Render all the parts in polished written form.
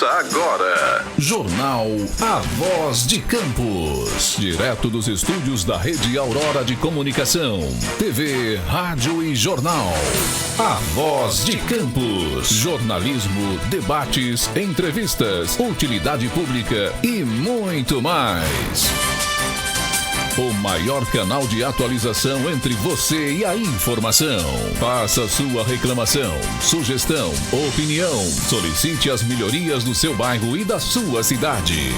Começa agora. Jornal A Voz de Campos. Direto dos estúdios da Rede Aurora de Comunicação. TV, rádio e jornal. A Voz de Campos. Jornalismo, debates, entrevistas, utilidade pública e muito mais. O maior canal de atualização entre você e a informação. Faça sua reclamação, sugestão, opinião. Solicite as melhorias do seu bairro e da sua cidade.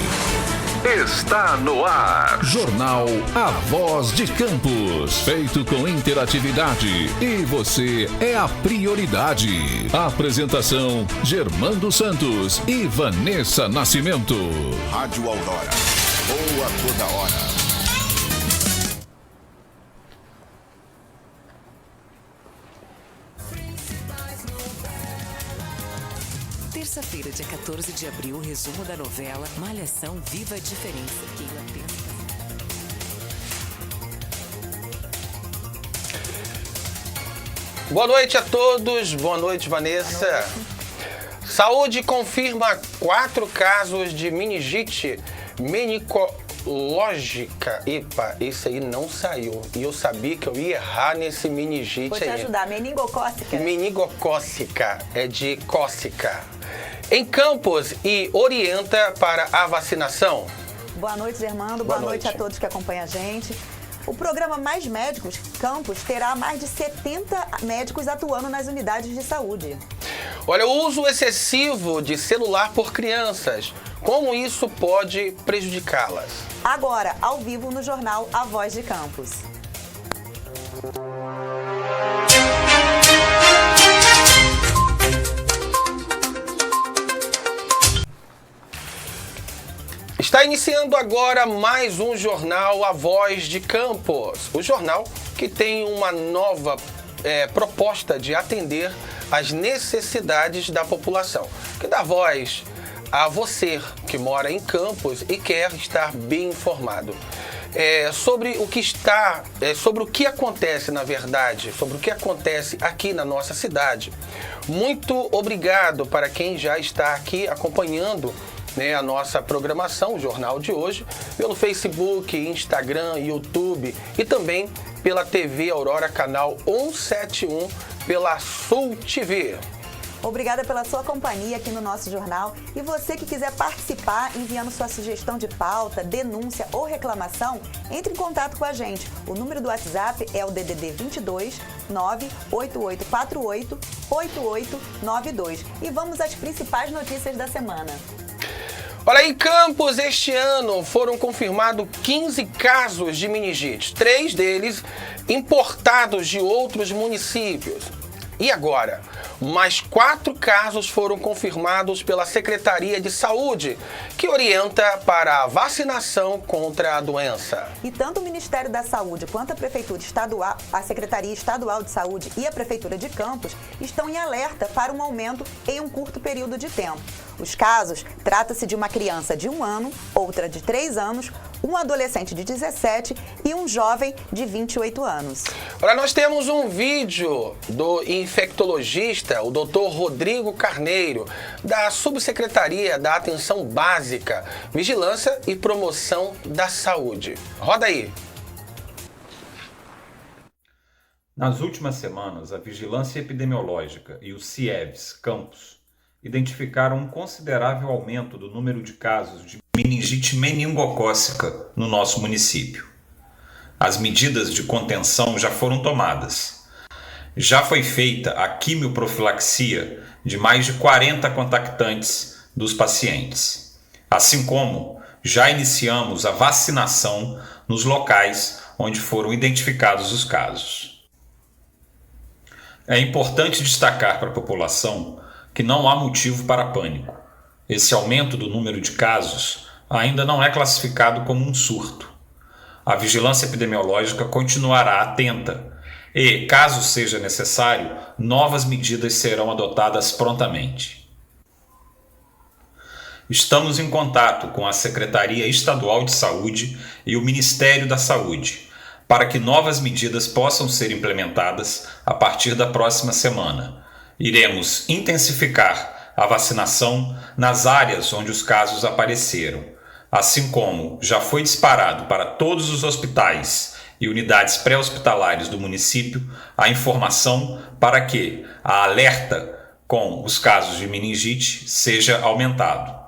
Está no ar. Jornal A Voz de Campos. Feito com interatividade. E você é a prioridade. Apresentação: Germando Santos e Vanessa Nascimento. Rádio Aurora. Boa toda hora. Terça-feira, dia 14 de abril, resumo da novela Malhação Viva a Diferença. Boa noite a todos, boa noite, Vanessa. Boa noite. Saúde confirma 4 casos de meningite menincológica. Epa, esse aí não saiu. E eu sabia que eu ia errar nesse meningite aí. Vou te ajudar, meningocócica. Meningocócica, é de cócica. Em Campos e orienta para a vacinação. Boa noite, Germando. Boa noite a todos que acompanham a gente. O programa Mais Médicos Campos terá mais de 70 médicos atuando nas unidades de saúde. Olha, o uso excessivo de celular por crianças. Como isso pode prejudicá-las? Agora, ao vivo no jornal A Voz de Campos. Está iniciando agora mais um jornal A Voz de Campos. O jornal que tem uma nova proposta de atender às necessidades da população, que dá voz a você que mora em Campos e quer estar bem informado. Sobre o que acontece, na verdade, sobre o que acontece aqui na nossa cidade. Muito obrigado para quem já está aqui acompanhando a nossa programação, o jornal de hoje, pelo Facebook, Instagram, YouTube e também pela TV Aurora, canal 171, pela Sul TV. Obrigada pela sua companhia aqui no nosso jornal. E você que quiser participar enviando sua sugestão de pauta, denúncia ou reclamação, entre em contato com a gente. O número do WhatsApp é o DDD 22 98848 8892. E vamos às principais notícias da semana. Olha, em Campos, este ano foram confirmados 15 casos de meningite, 3 deles importados de outros municípios. E agora, mais 4 casos foram confirmados pela Secretaria de Saúde, que orienta para a vacinação contra a doença. E tanto o Ministério da Saúde quanto a Prefeitura Estadual, a Secretaria Estadual de Saúde e a Prefeitura de Campos estão em alerta para um aumento em um curto período de tempo. Os casos, trata-se de uma criança de 1 ano, outra de 3 anos, um adolescente de 17 e um jovem de 28 anos. Olha, nós temos um vídeo do infectologista, o Dr. Rodrigo Carneiro, da Subsecretaria da Atenção Básica, Vigilância e Promoção da Saúde. Roda aí. Nas últimas semanas, a Vigilância Epidemiológica e o CIEVS Campos identificaram um considerável aumento do número de casos de meningite meningocócica no nosso município. As medidas de contenção já foram tomadas. Já foi feita a quimioprofilaxia de mais de 40 contactantes dos pacientes, assim como já iniciamos a vacinação nos locais onde foram identificados os casos. É importante destacar para a população que não há motivo para pânico. Esse aumento do número de casos ainda não é classificado como um surto. A vigilância epidemiológica continuará atenta e, caso seja necessário, novas medidas serão adotadas prontamente. Estamos em contato com a Secretaria Estadual de Saúde e o Ministério da Saúde para que novas medidas possam ser implementadas a partir da próxima semana. Iremos intensificar a vacinação nas áreas onde os casos apareceram, assim como já foi disparado para todos os hospitais e unidades pré-hospitalares do município a informação para que a alerta com os casos de meningite seja aumentado.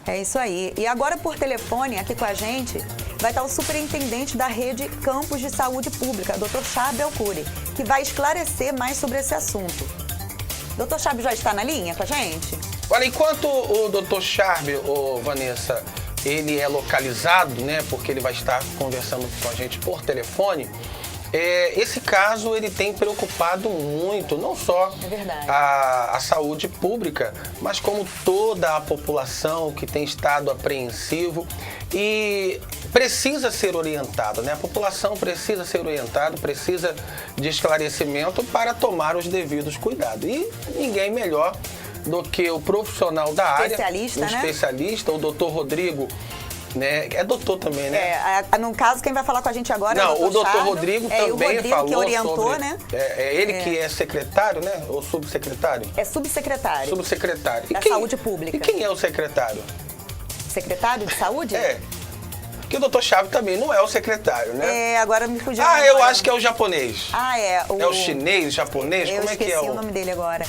É isso aí. E agora por telefone, aqui com a gente, vai estar o superintendente da Rede Campos de Saúde Pública, Dr. Charbel Cury, que vai esclarecer mais sobre esse assunto. Dr. Charbel já está na linha com a gente? Olha, enquanto o Dr. Charbel, Vanessa, ele é localizado, né, porque ele vai estar conversando com a gente por telefone, esse caso ele tem preocupado muito, não só a saúde pública, mas como toda a população que tem estado apreensivo e precisa ser orientado, né? A população precisa ser orientada, precisa de esclarecimento para tomar os devidos cuidados. E ninguém melhor do que o profissional da área, o especialista, o doutor Rodrigo, né? É doutor também, né? No caso, quem vai falar com a gente agora é o doutor Rodrigo também falou que orientou, sobre, né? É ele que é secretário, né? Ou subsecretário? É subsecretário. Subsecretário. Da Saúde Pública. E quem é o secretário? Secretário de Saúde? Porque o doutor Charbel também não é o secretário, né? Agora me fugiu. Eu acho que é o japonês. É o chinês, japonês? Como é que é? Eu esqueci o nome dele agora.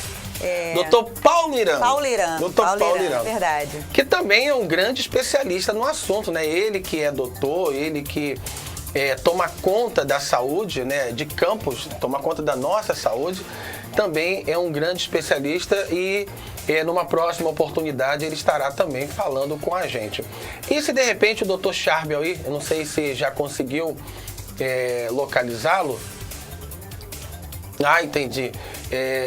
Doutor Paulo Irano. Doutor Paulo Irano, verdade. Que também é um grande especialista no assunto, né? Ele que é doutor, ele que toma conta da saúde, né? De Campos, toma conta da nossa saúde, também é um grande especialista e numa próxima oportunidade ele estará também falando com a gente. E se de repente o doutor Charbel aí, eu não sei se já conseguiu localizá-lo. Entendi.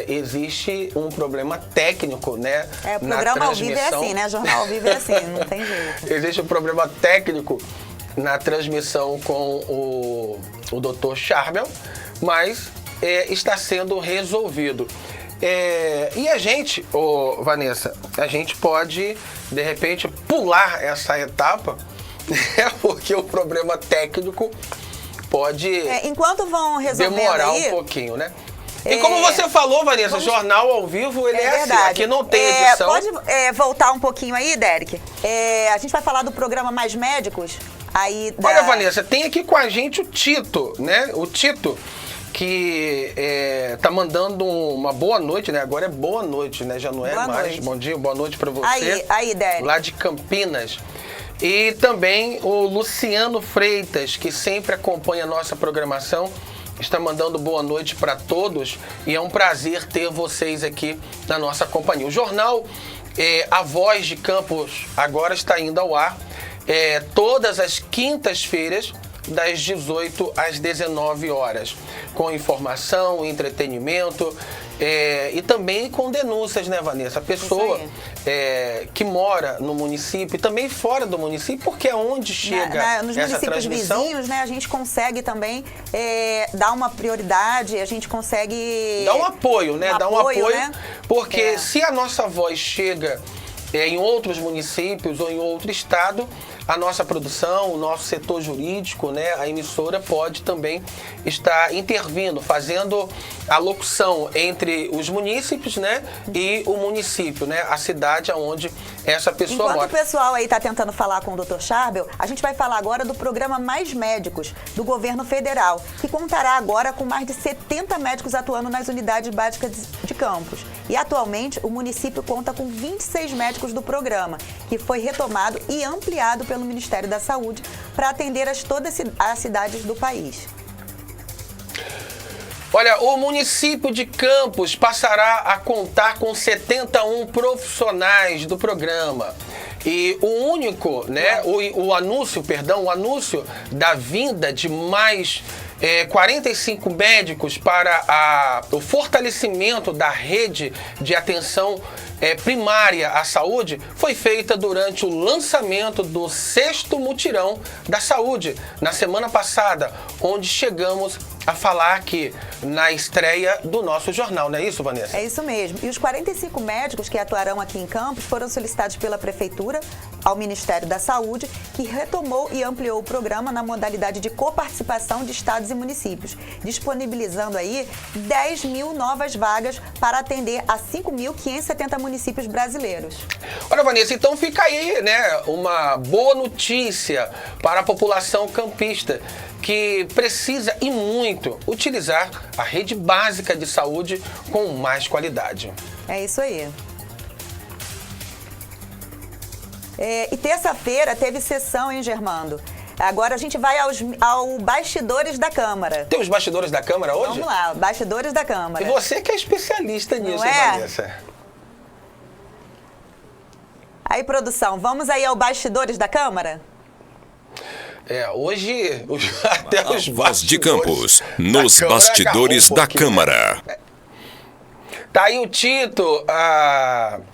Existe um problema técnico, né? Programa ao vivo é assim, né? Jornal ao vivo é assim, não tem jeito. Existe um problema técnico na transmissão com o Dr. Charbel, mas está sendo resolvido. E a gente, Vanessa, a gente pode, de repente, pular essa etapa, né? Porque o problema técnico pode enquanto vão resolvendo demorar aí, um pouquinho, né? E como você falou, Vanessa, jornal ao vivo, ele é assim, aqui não tem edição. Pode voltar um pouquinho aí, Derek? A gente vai falar do programa Mais Médicos. Olha, Vanessa, tem aqui com a gente o Tito, né? O Tito, que tá mandando uma boa noite, né? Agora é boa noite, né? Já não é boa mais. Noite. Bom dia, boa noite pra você. Aí, Derek. Lá de Campinas. E também o Luciano Freitas, que sempre acompanha a nossa programação, está mandando boa noite para todos e é um prazer ter vocês aqui na nossa companhia. O jornal A Voz de Campos agora está indo ao ar todas as quintas-feiras, das 18 às 19 horas, com informação, entretenimento e também com denúncias, né, Vanessa? A pessoa que mora no município e também fora do município, porque é onde chega nos essa municípios transmissão. Vizinhos, né, a gente consegue também dar uma prioridade, a gente consegue... Dar um apoio, né? Dar um apoio, né? Porque se a nossa voz chega em outros municípios ou em outro estado, a nossa produção, o nosso setor jurídico, né, a emissora pode também estar intervindo, fazendo a locução entre os munícipes, né, e o município, né, a cidade onde essa pessoa mora. Enquanto o pessoal aí está tentando falar com o Dr. Charbel, a gente vai falar agora do programa Mais Médicos, do governo federal, que contará agora com mais de 70 médicos atuando nas unidades básicas de Campos. E atualmente o município conta com 26 médicos do programa, que foi retomado e ampliado pelo Ministério da Saúde para atender todas as cidades do país. Olha, o município de Campos passará a contar com 71 profissionais do programa. E o único, né, o anúncio da vinda de mais 45 médicos para o fortalecimento da rede de atenção primária à saúde foi feita durante o lançamento do 6º Mutirão da Saúde, na semana passada, onde chegamos a falar aqui na estreia do nosso jornal, não é isso, Vanessa? É isso mesmo. E os 45 médicos que atuarão aqui em Campos foram solicitados pela Prefeitura ao Ministério da Saúde, que retomou e ampliou o programa na modalidade de coparticipação de estados e municípios, disponibilizando aí 10 mil novas vagas para atender a 5.570 municípios brasileiros. Olha, Vanessa, então fica aí, né, uma boa notícia para a população campista, que precisa e muito utilizar a rede básica de saúde com mais qualidade. É isso aí. E terça-feira teve sessão, hein, Germando? Agora a gente vai ao bastidores da Câmara. Tem os bastidores da Câmara hoje? Vamos lá, bastidores da Câmara. E você que é especialista nisso, Vanessa. Aí, produção, vamos aí ao bastidores da Câmara? Hoje até os Voz de Campos, nos bastidores da Câmara. Tá aí o Tito,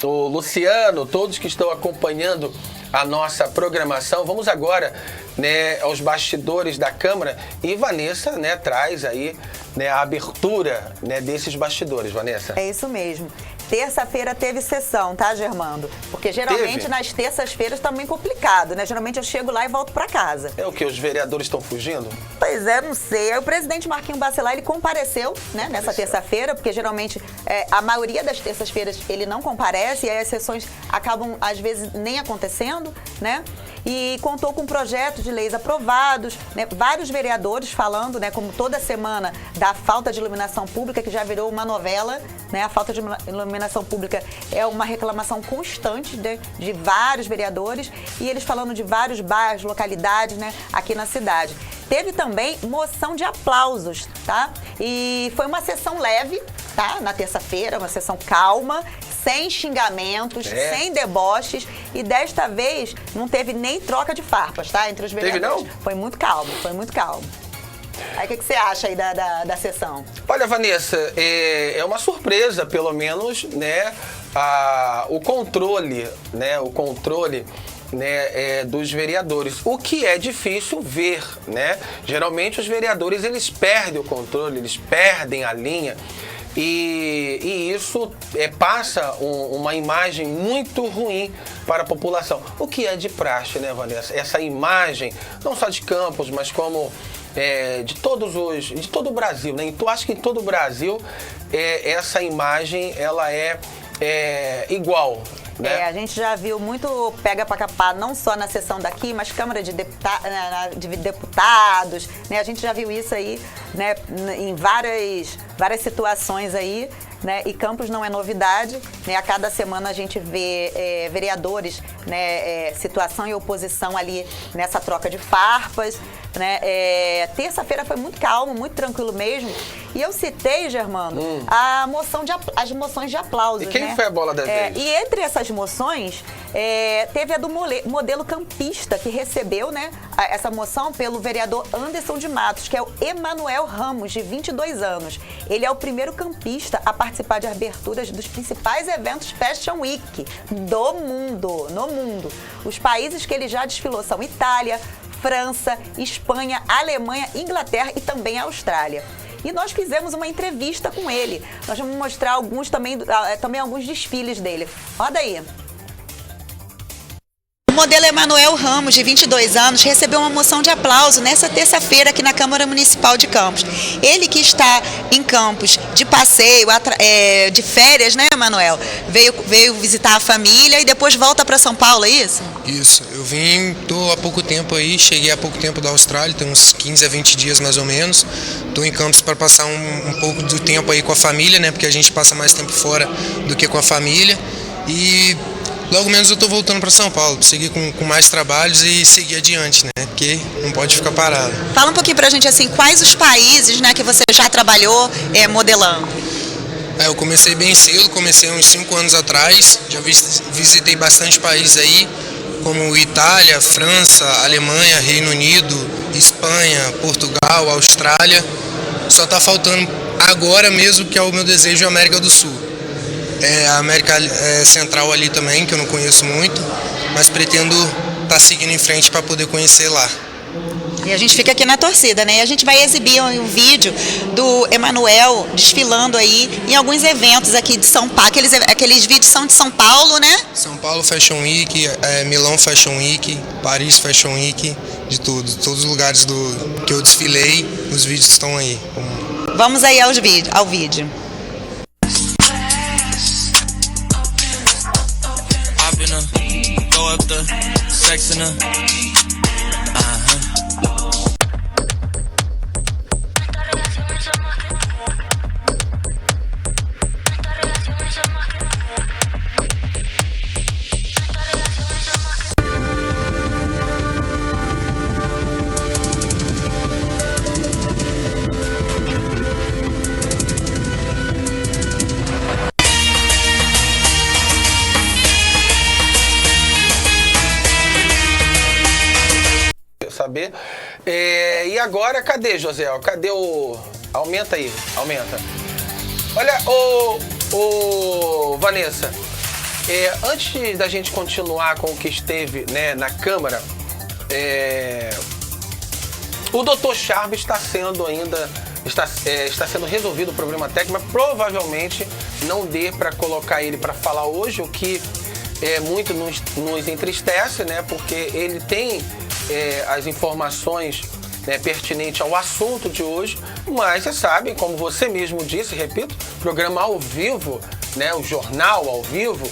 o Luciano, todos que estão acompanhando a nossa programação. Vamos agora, né, aos bastidores da Câmara, e Vanessa, né, traz aí, né, a abertura, né, desses bastidores, Vanessa. É isso mesmo. Terça-feira teve sessão, tá, Germando? Porque geralmente nas terças-feiras tá meio complicado, né? Geralmente eu chego lá e volto pra casa. É o que? Os vereadores estão fugindo? Pois é, não sei. Aí o presidente Marquinhos Bacelar, ele compareceu, né, nessa terça-feira, porque geralmente a maioria das terças-feiras ele não comparece, e aí as sessões acabam, às vezes, nem acontecendo, né? E contou com projetos de leis aprovados, né? Vários vereadores falando, né, como toda semana, da falta de iluminação pública, que já virou uma novela, né? A falta de iluminação pública é uma reclamação constante de vários vereadores, e eles falando de vários bairros, localidades, né, aqui na cidade. Teve também moção de aplausos, tá? E foi uma sessão leve, tá? Na terça-feira, uma sessão calma, sem xingamentos, sem deboches, e desta vez não teve nem troca de farpas, tá? Entre os vereadores. Teve, não? Foi muito calmo, foi muito calmo. Aí o que você acha aí da sessão? Olha, Vanessa, é uma surpresa, pelo menos, né, o controle, né, dos vereadores, o que é difícil ver, né? Geralmente os vereadores, eles perdem o controle, eles perdem a linha, e isso passa uma imagem muito ruim para a população, o que é de praxe, né, Vanessa? Essa imagem, não só de Campos, mas como de todo o Brasil, né? Então, acho que em todo o Brasil essa imagem ela é igual, né? A gente já viu muito pega pra capar, não só na sessão daqui, mas Câmara de Deputados, né? A gente já viu isso aí, né, em várias situações aí, né? E Campos não é novidade, né? A cada semana a gente vê vereadores, né, situação e oposição ali nessa troca de farpas, né? Terça-feira foi muito calmo, muito tranquilo mesmo. E eu citei, Germando, as moções de aplausos. E quem, né? foi a bola da vez? E entre essas moções, teve a do modelo campista, que recebeu, né, essa moção pelo vereador Anderson de Matos, que é o Emanuel Ramos, de 22 anos. Ele é o primeiro campista a participar de aberturas dos principais eventos Fashion Week do mundo, no mundo. Os países que ele já desfilou são Itália, França, Espanha, Alemanha, Inglaterra e também a Austrália. E nós fizemos uma entrevista com ele. Nós vamos mostrar alguns também alguns desfiles dele. Roda aí. O modelo Emanuel Ramos, de 22 anos, recebeu uma moção de aplauso nessa terça-feira aqui na Câmara Municipal de Campos. Ele que está em Campos de passeio, de férias, né, Emanuel? Veio visitar a família e depois volta para São Paulo, é isso? Isso. Eu tô há pouco tempo aí, cheguei há pouco tempo da Austrália, tem uns 15 a 20 dias mais ou menos. Estou em Campos para passar um pouco do tempo aí com a família, né? Porque a gente passa mais tempo fora do que com a família. E logo menos eu estou voltando para São Paulo, para seguir com mais trabalhos e seguir adiante, né? Porque não pode ficar parado. Fala um pouquinho para a gente, assim, quais os países, né, que você já trabalhou modelando? Eu comecei bem cedo, comecei uns 5 anos atrás, já visitei bastante países aí, como Itália, França, Alemanha, Reino Unido, Espanha, Portugal, Austrália. Só está faltando agora mesmo, que é o meu desejo, a América do Sul. A América Central ali também, que eu não conheço muito, mas pretendo estar seguindo em frente para poder conhecer lá. E a gente fica aqui na torcida, né? E a gente vai exibir um vídeo do Emanuel desfilando aí em alguns eventos aqui de São Paulo. Aqueles vídeos são de São Paulo, né? São Paulo Fashion Week, Milão Fashion Week, Paris Fashion Week, de tudo. Todos os lugares que eu desfilei, os vídeos estão aí. Vamos aí ao vídeo. Saber. E agora, cadê, José? Cadê o... Aumenta aí, aumenta. Olha, Vanessa, antes da gente continuar com o que esteve, né, na Câmara, o doutor Charb está sendo ainda... Está sendo resolvido o problema técnico, mas provavelmente não dê para colocar ele para falar hoje, o que muito nos entristece, né? Porque ele tem as informações, né, pertinentes ao assunto de hoje, mas você sabe, como você mesmo disse, repito, programa ao vivo, né, o jornal ao vivo,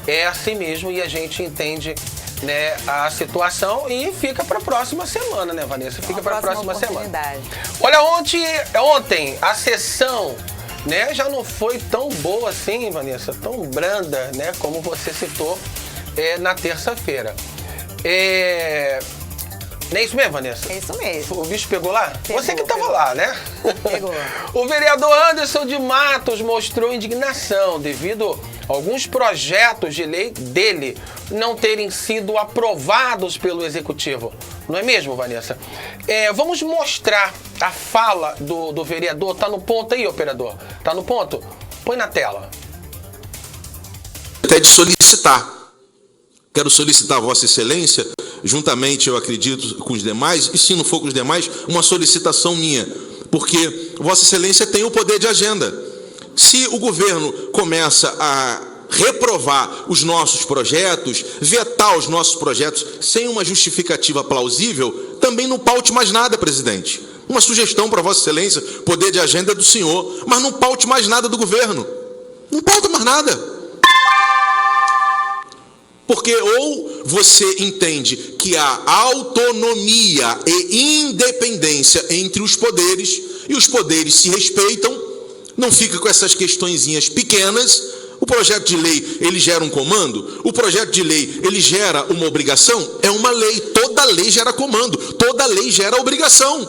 é assim mesmo e a gente entende, né, a situação e fica para a próxima semana, né, Vanessa? Fica para a próxima semana. Olha, ontem a sessão, né, já não foi tão boa assim, Vanessa, tão branda, né, como você citou na terça-feira. Não é isso mesmo, Vanessa? É isso mesmo. O bicho pegou lá? Pegou, você que estava lá, né? Pegou. O vereador Anderson de Matos mostrou indignação devido a alguns projetos de lei dele não terem sido aprovados pelo Executivo. Não é mesmo, Vanessa? Vamos mostrar a fala do vereador. Tá no ponto aí, operador? Tá no ponto? Põe na tela. Até de solicitar. Quero solicitar a Vossa Excelência, juntamente, eu acredito, com os demais, e se não for com os demais, uma solicitação minha, porque Vossa Excelência tem o poder de agenda. Se o governo começa a reprovar os nossos projetos, vetar os nossos projetos sem uma justificativa plausível, também não paute mais nada, presidente. Uma sugestão para Vossa Excelência, poder de agenda é do senhor, mas não paute mais nada do governo. Não pauta mais nada. Porque ou você entende que há autonomia e independência entre os poderes, e os poderes se respeitam, não fica com essas questõezinhas pequenas. O projeto de lei, ele gera um comando, o projeto de lei, ele gera uma obrigação, é uma lei, toda lei gera comando, toda lei gera obrigação.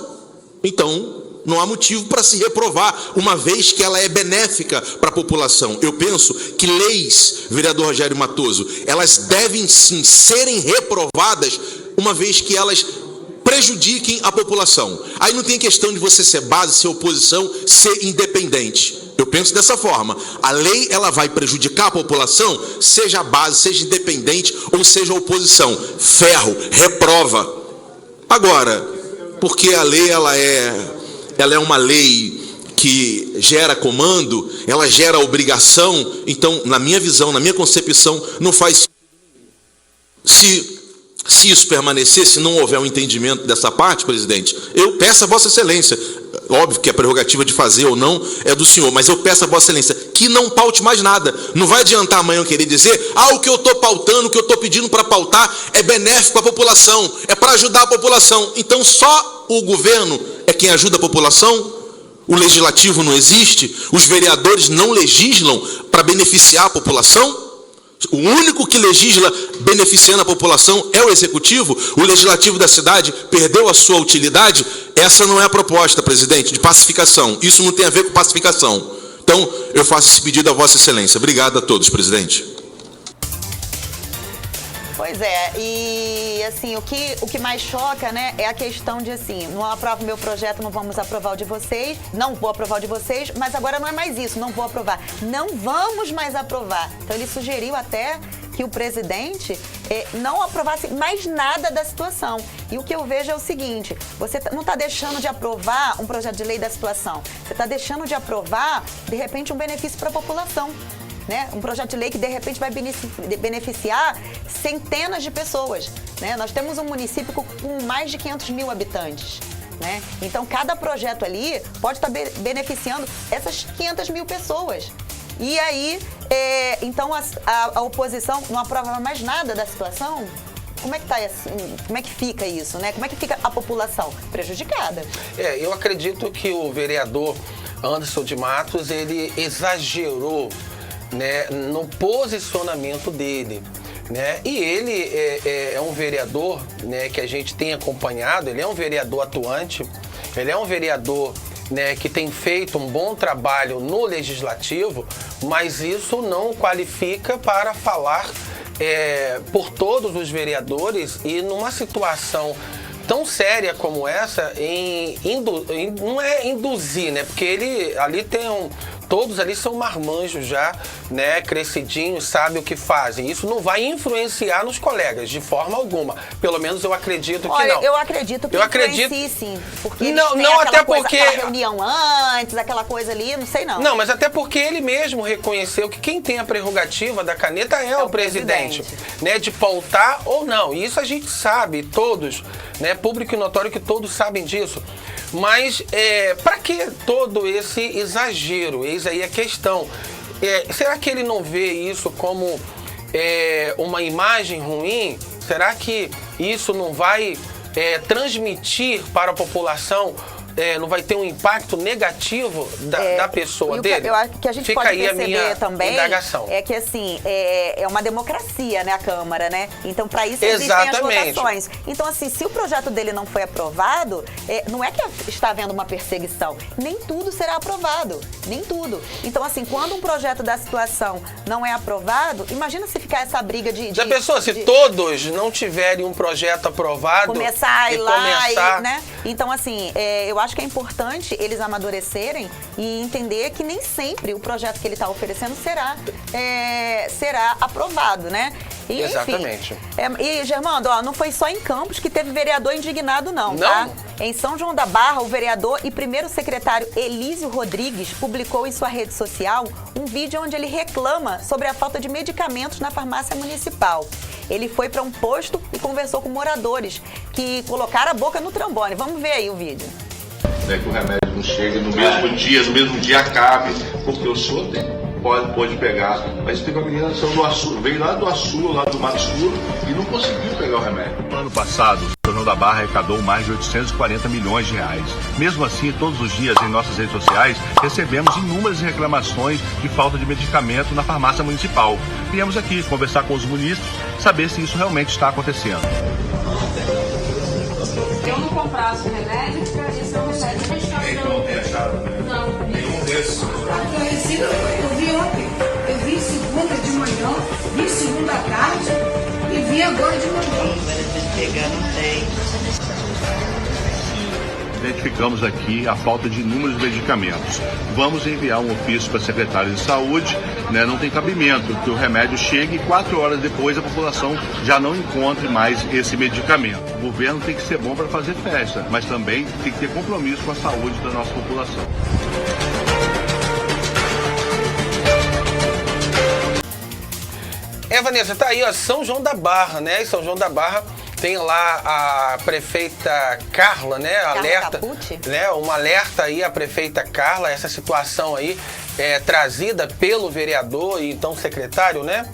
Então, não há motivo para se reprovar, uma vez que ela é benéfica para a população. Eu penso que leis, vereador Rogério Matoso, elas devem sim serem reprovadas, uma vez que elas prejudiquem a população. Aí não tem questão de você ser base, ser oposição, ser independente. Eu penso dessa forma. A lei, ela vai prejudicar a população, seja base, seja independente ou seja oposição. Ferro, reprova. Agora, porque a lei, ela é uma lei que gera comando, ela gera obrigação, então, na minha visão, na minha concepção, não faz... Se isso permanecer, se não houver um entendimento dessa parte, presidente, eu peço a Vossa Excelência, óbvio que a prerrogativa de fazer ou não é do senhor, mas eu peço a Vossa Excelência que não paute mais nada. Não vai adiantar amanhã eu querer dizer, o que eu estou pautando, o que eu estou pedindo para pautar é benéfico à população, é para ajudar a população. Então só o governo é quem ajuda a população? O legislativo não existe? Os vereadores não legislam para beneficiar a população? O único que legisla beneficiando a população é o executivo. O legislativo da cidade perdeu a sua utilidade. Essa não é a proposta, presidente, de pacificação. Isso não tem a ver com pacificação. Então, eu faço esse pedido a Vossa Excelência. Obrigado a todos, presidente. Pois é, e assim, o que mais choca, né, é a questão de assim, não aprovo o meu projeto, não vamos aprovar o de vocês, não vou aprovar o de vocês, mas agora não é mais isso, não vou aprovar, não vamos mais aprovar. Então ele sugeriu até que o presidente não aprovasse mais nada da situação. E o que eu vejo é o seguinte, você não está deixando de aprovar um projeto de lei da situação, você está deixando de aprovar, de repente, um benefício para a população. Né? Um projeto de lei que, de repente, vai beneficiar centenas de pessoas. Né? Nós temos um município com mais de 500 mil habitantes. Né? Então, cada projeto ali pode estar beneficiando essas 500 mil pessoas. E aí, então, a oposição não aprova mais nada da situação? Como é que tá assim? Como é que fica isso, né? Como é que fica a população? Prejudicada. Eu acredito que o vereador Anderson de Matos, ele exagerou, né, no posicionamento dele, né? E ele é um vereador, né, que a gente tem acompanhado, ele é um vereador atuante, ele é um vereador, né, que tem feito um bom trabalho no legislativo, mas isso não qualifica para falar por todos os vereadores e numa situação tão séria como essa, não é induzir, né? Porque ele ali todos ali são marmanjos já, né? Crescidinhos, sabem o que fazem. Isso não vai influenciar nos colegas de forma alguma. Pelo menos eu acredito que não. Eu acredito que influencie, sim. Porque não até porque aquela reunião antes, aquela coisa ali, não sei não. Não, mas até porque ele mesmo reconheceu que quem tem a prerrogativa da caneta é o presidente, né? De pautar ou não. E isso a gente sabe, todos, né? Público e notório que todos sabem disso. Mas para que todo esse exagero? Eis aí a questão. Será que ele não vê isso como uma imagem ruim? Será que isso não vai transmitir para a população, não vai ter um impacto negativo da pessoa dele? O que a gente pode perceber também é que, assim, é uma democracia, né, a Câmara, né? Então, para isso existem as votações. Então, assim, se o projeto dele não foi aprovado, não é que está havendo uma perseguição. Nem tudo será aprovado. Nem tudo. Então, assim, quando um projeto da situação não é aprovado, imagina se ficar essa briga de... Já pensou se todos não tiverem um projeto aprovado? Começar a ir lá, né? Então, assim, eu acho que é importante eles amadurecerem e entender que nem sempre o projeto que ele está oferecendo será aprovado, né? E, exatamente. Enfim, e, Germando, não foi só em Campos que teve vereador indignado, não, tá? Em São João da Barra, o vereador e primeiro secretário Elísio Rodrigues publicou em sua rede social um vídeo onde ele reclama sobre a falta de medicamentos na farmácia municipal. Ele foi para um posto e conversou com moradores que colocaram a boca no trombone. Vamos ver aí o vídeo. Que o remédio não chega no mesmo dia acabe, porque o senhor pode pegar. Mas teve uma menina do Açu, veio lá do Açu, lá do Mato Escuro, e não conseguiu pegar o remédio. No ano passado, o São João da Barra arrecadou mais de 840 milhões de reais. Mesmo assim, todos os dias em nossas redes sociais, recebemos inúmeras reclamações de falta de medicamento na farmácia municipal. Viemos aqui conversar com os munícipes, saber se isso realmente está acontecendo. Eu não comprasse remédio, esse é o remédio que está dando. Não tem achado, né? Não. Nenhum desses. Eu vi ontem, eu vi segunda de manhã, vi segunda à tarde e vi agora de manhã. Pegar não tem. Identificamos aqui a falta de inúmeros medicamentos. Vamos enviar um ofício para a secretária de saúde, né? Não tem cabimento que o remédio chegue e 4 horas depois a população já não encontre mais esse medicamento. O governo tem que ser bom para fazer festa, mas também tem que ter compromisso com a saúde da nossa população. Vanessa, tá aí, ó, São João da Barra, né? E São João da Barra tem lá a prefeita Carla, né? Alerta, né? Uma alerta aí à prefeita Carla, essa situação aí trazida pelo vereador e então secretário, né?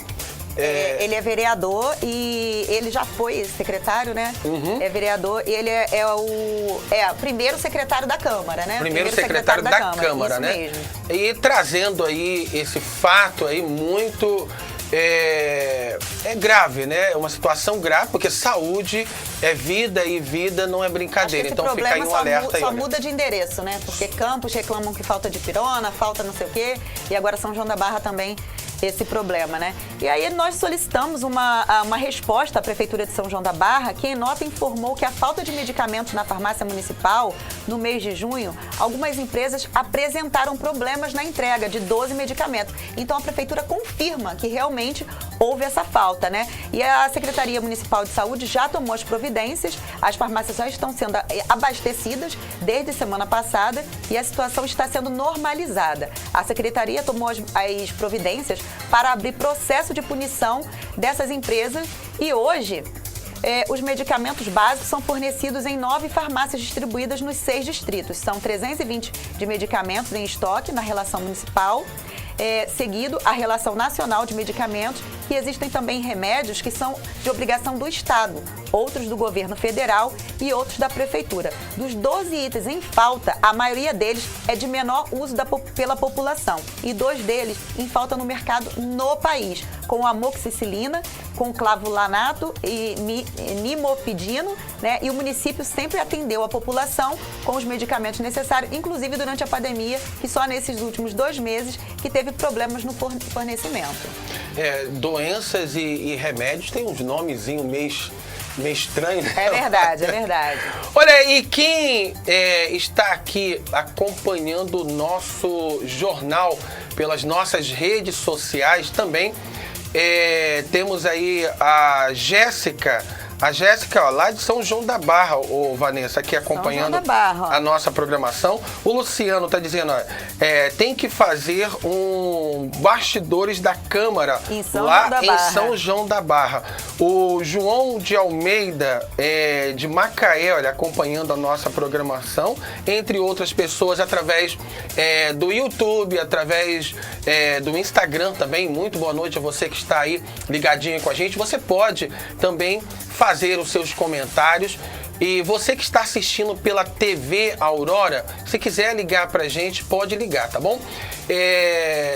Ele é vereador e ele já foi secretário, né? Uhum. É vereador e ele é o primeiro secretário da Câmara, né? Primeiro secretário da Câmara, né? Mesmo. E trazendo aí esse fato aí muito... É grave, né? É uma situação grave, porque saúde é vida e vida não é brincadeira. Então fica aí um alerta aí. Só muda de endereço, né? Porque Campos reclamam que falta de pirona, falta não sei o quê, e agora São João da Barra também esse problema, né? E aí nós solicitamos uma resposta à Prefeitura de São João da Barra, que em nota informou que a falta de medicamentos na farmácia municipal, no mês de junho, algumas empresas apresentaram problemas na entrega de 12 medicamentos. Então a Prefeitura confirma que realmente houve essa falta, né? E a Secretaria Municipal de Saúde já tomou as providências, as farmácias já estão sendo abastecidas desde semana passada e a situação está sendo normalizada. A Secretaria tomou as providências para abrir processo de punição dessas empresas e hoje os medicamentos básicos são fornecidos em 9 farmácias distribuídas nos 6 distritos. São 320 de medicamentos em estoque na relação municipal, seguido a relação nacional de medicamentos, que existem também remédios que são de obrigação do Estado, outros do governo federal e outros da Prefeitura. Dos 12 itens em falta, a maioria deles é de menor uso pela população e 2 deles em falta no mercado no país, com amoxicilina, com clavulanato e nimopidino, né? E o município sempre atendeu a população com os medicamentos necessários, inclusive durante a pandemia, que só nesses últimos 2 meses que teve problemas no fornecimento. Doenças e remédios têm uns nomezinhos meio estranhos, né? É verdade, é verdade. Olha, e quem está aqui acompanhando o nosso jornal pelas nossas redes sociais também, temos aí a Jéssica. A Jéssica, ó, lá de São João da Barra, Vanessa, aqui acompanhando a nossa programação. O Luciano está dizendo, ó, tem que fazer um bastidores da Câmara lá em São João da Barra. O João de Almeida, de Macaé, olha, acompanhando a nossa programação, entre outras pessoas, através do YouTube, através do Instagram também. Muito boa noite a você que está aí ligadinho com a gente. Você pode também fazer os seus comentários. E você que está assistindo pela TV Aurora, se quiser ligar pra gente, pode ligar, tá bom?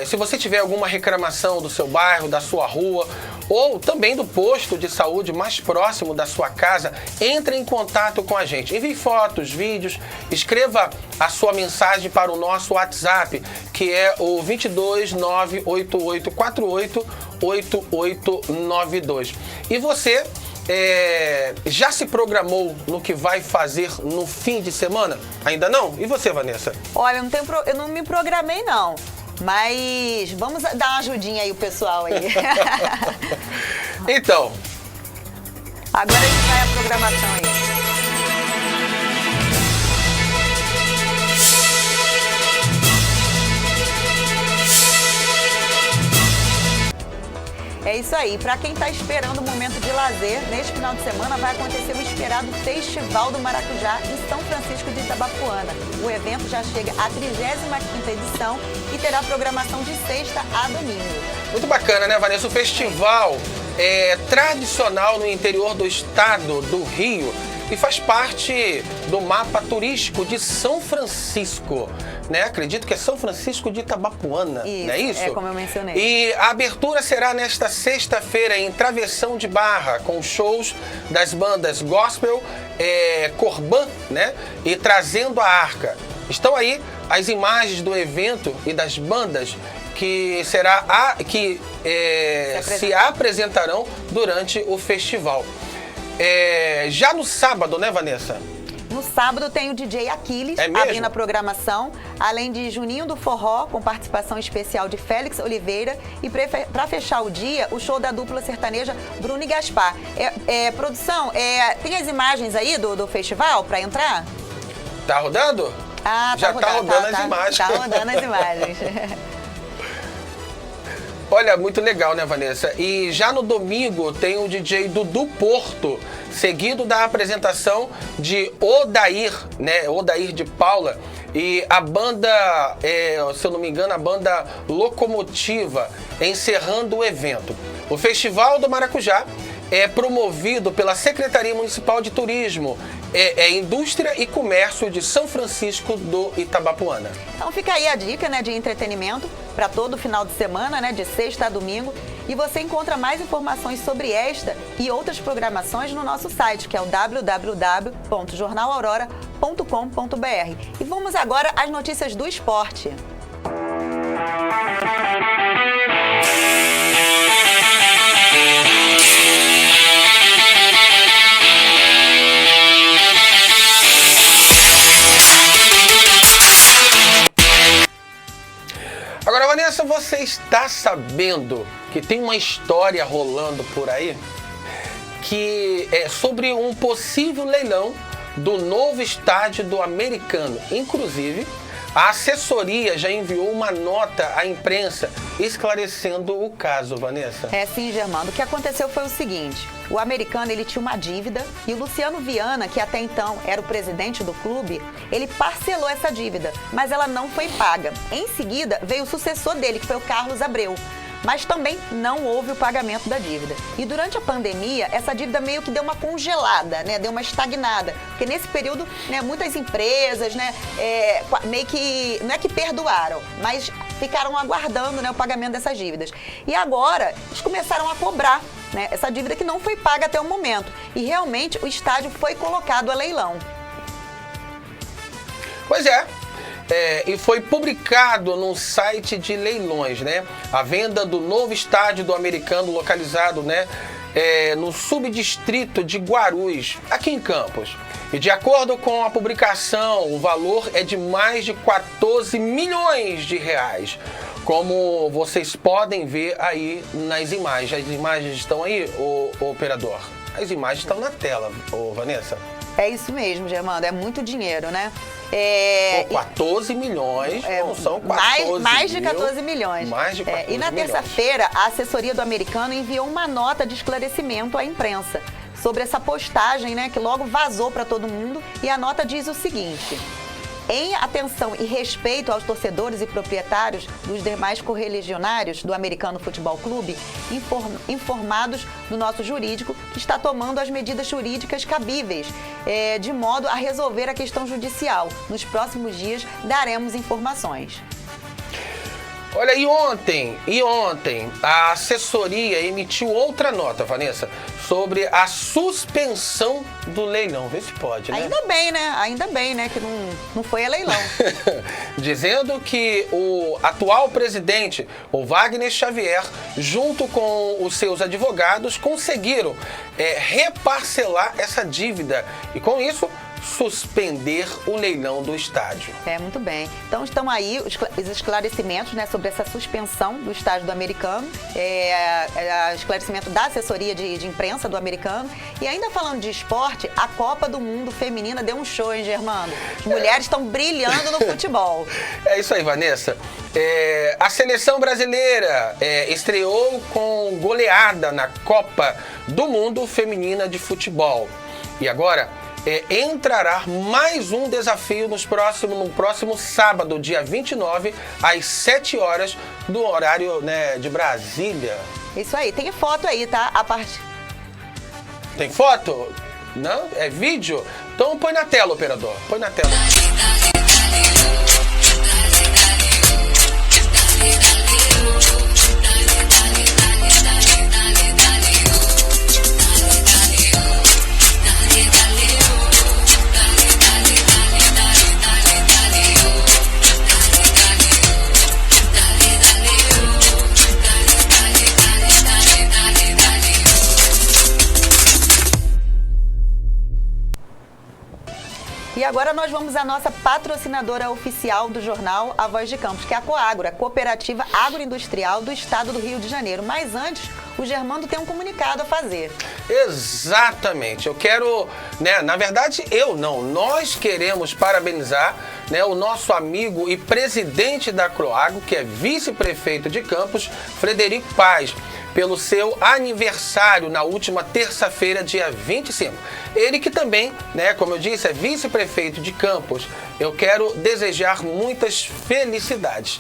Se você tiver alguma reclamação do seu bairro, da sua rua, ou também do posto de saúde mais próximo da sua casa, entre em contato com a gente. Envie fotos, vídeos, escreva a sua mensagem para o nosso WhatsApp, que é o 22988488892. E você já se programou no que vai fazer no fim de semana? Ainda não? E você, Vanessa? Olha, eu não me programei, não. Mas vamos dar uma ajudinha aí o pessoal aí. Então. Agora a gente vai à programação aí. É isso aí. Para quem está esperando um momento de lazer, neste final de semana vai acontecer o esperado Festival do Maracujá em São Francisco de Itabapuana. O evento já chega à 35ª edição e terá programação de sexta a domingo. Muito bacana, né, Vanessa? O festival é tradicional no interior do estado do Rio e faz parte do mapa turístico de São Francisco, né? Acredito que é São Francisco de Itabapuana, isso, não é isso? É como eu mencionei. E a abertura será nesta sexta-feira em Travessão de Barra, com shows das bandas Gospel, Corban, né? E Trazendo a Arca. Estão aí as imagens do evento e das bandas que se apresentarão durante o festival. Já no sábado, né, Vanessa? No sábado tem o DJ Aquiles abrindo a programação, além de Juninho do Forró, com participação especial de Félix Oliveira. E para fechar o dia, o show da dupla sertaneja Bruno e Gaspar. Produção, tem as imagens aí do festival para entrar? Tá rodando? Já tá rodando as imagens. Tá rodando as imagens. Olha, muito legal, né, Vanessa? E já no domingo tem o DJ Dudu Porto, seguido da apresentação de Odair, né? Odair de Paula. E a banda, se eu não me engano, a banda Locomotiva, encerrando o evento. O Festival do Maracujá é promovido pela Secretaria Municipal de Turismo, Indústria e Comércio de São Francisco do Itabapuana. Então fica aí a dica, né, de entretenimento para todo final de semana, né, de sexta a domingo. E você encontra mais informações sobre esta e outras programações no nosso site, que é o www.jornalaurora.com.br. E vamos agora às notícias do esporte. você está sabendo que tem uma história rolando por aí que é sobre um possível leilão do novo estádio do Americano? Inclusive, a assessoria já enviou uma nota à imprensa esclarecendo o caso, Vanessa. Sim, Germano. O que aconteceu foi o seguinte: o Americano, ele tinha uma dívida e o Luciano Viana, que até então era o presidente do clube, ele parcelou essa dívida, mas ela não foi paga. Em seguida, veio o sucessor dele, que foi o Carlos Abreu. Mas também não houve o pagamento da dívida. E durante a pandemia, essa dívida meio que deu uma congelada, né? Deu uma estagnada. Porque nesse período, né, muitas empresas, né, meio que, não é que perdoaram, mas ficaram aguardando, né, o pagamento dessas dívidas. E agora, eles começaram a cobrar, né, essa dívida que não foi paga até o momento. E realmente o estádio foi colocado a leilão. Pois é. E foi publicado num site de leilões, né? A venda do novo estádio do Americano, localizado, né, no subdistrito de Guarulhos, aqui em Campos. E de acordo com a publicação, o valor é de mais de 14 milhões de reais. Como vocês podem ver aí nas imagens. As imagens estão aí, o operador? As imagens estão na tela, Vanessa. É isso mesmo, Germano. É muito dinheiro, né? 14 milhões, não são 14 mais de 14 milhões. Mais de 14 E na terça-feira, a assessoria do Americano enviou uma nota de esclarecimento à imprensa sobre essa postagem, né, que logo vazou para todo mundo. E a nota diz o seguinte: em atenção e respeito aos torcedores e proprietários dos demais correligionários do Americano Futebol Clube, informados do nosso jurídico, que está tomando as medidas jurídicas cabíveis, de modo a resolver a questão judicial. Nos próximos dias daremos informações. Olha, e ontem, a assessoria emitiu outra nota, Vanessa, sobre a suspensão do leilão. Vê se pode, né? Ainda bem, né, que não foi a leilão. Dizendo que o atual presidente, o Wagner Xavier, junto com os seus advogados, conseguiram reparcelar essa dívida e, com isso, suspender o leilão do estádio. Muito bem. Então estão aí os esclarecimentos, né, sobre essa suspensão do estádio do Americano, esclarecimento da assessoria de imprensa do Americano. E ainda falando de esporte, a Copa do Mundo Feminina deu um show, hein, Germano? As mulheres estão brilhando no futebol. É isso aí, Vanessa. A seleção brasileira estreou com goleada na Copa do Mundo Feminina de Futebol. E agora entrará mais um desafio no próximo sábado, dia 29, às 7 horas do horário, né, de Brasília. Isso aí, tem foto aí, tá? Tem foto? Não? É vídeo? Então põe na tela, operador. Põe na tela. E agora nós vamos à nossa patrocinadora oficial do jornal A Voz de Campos, que é a Coagro, a Cooperativa Agroindustrial do Estado do Rio de Janeiro. Mas antes, o Germando tem um comunicado a fazer. Exatamente. Eu quero, né, na verdade nós queremos parabenizar, né, o nosso amigo e presidente da Coagro, que é vice-prefeito de Campos, Frederico Paz, pelo seu aniversário na última terça-feira, dia 25. Ele que também, né, como eu disse, é vice-prefeito de Campos. Eu quero desejar muitas felicidades.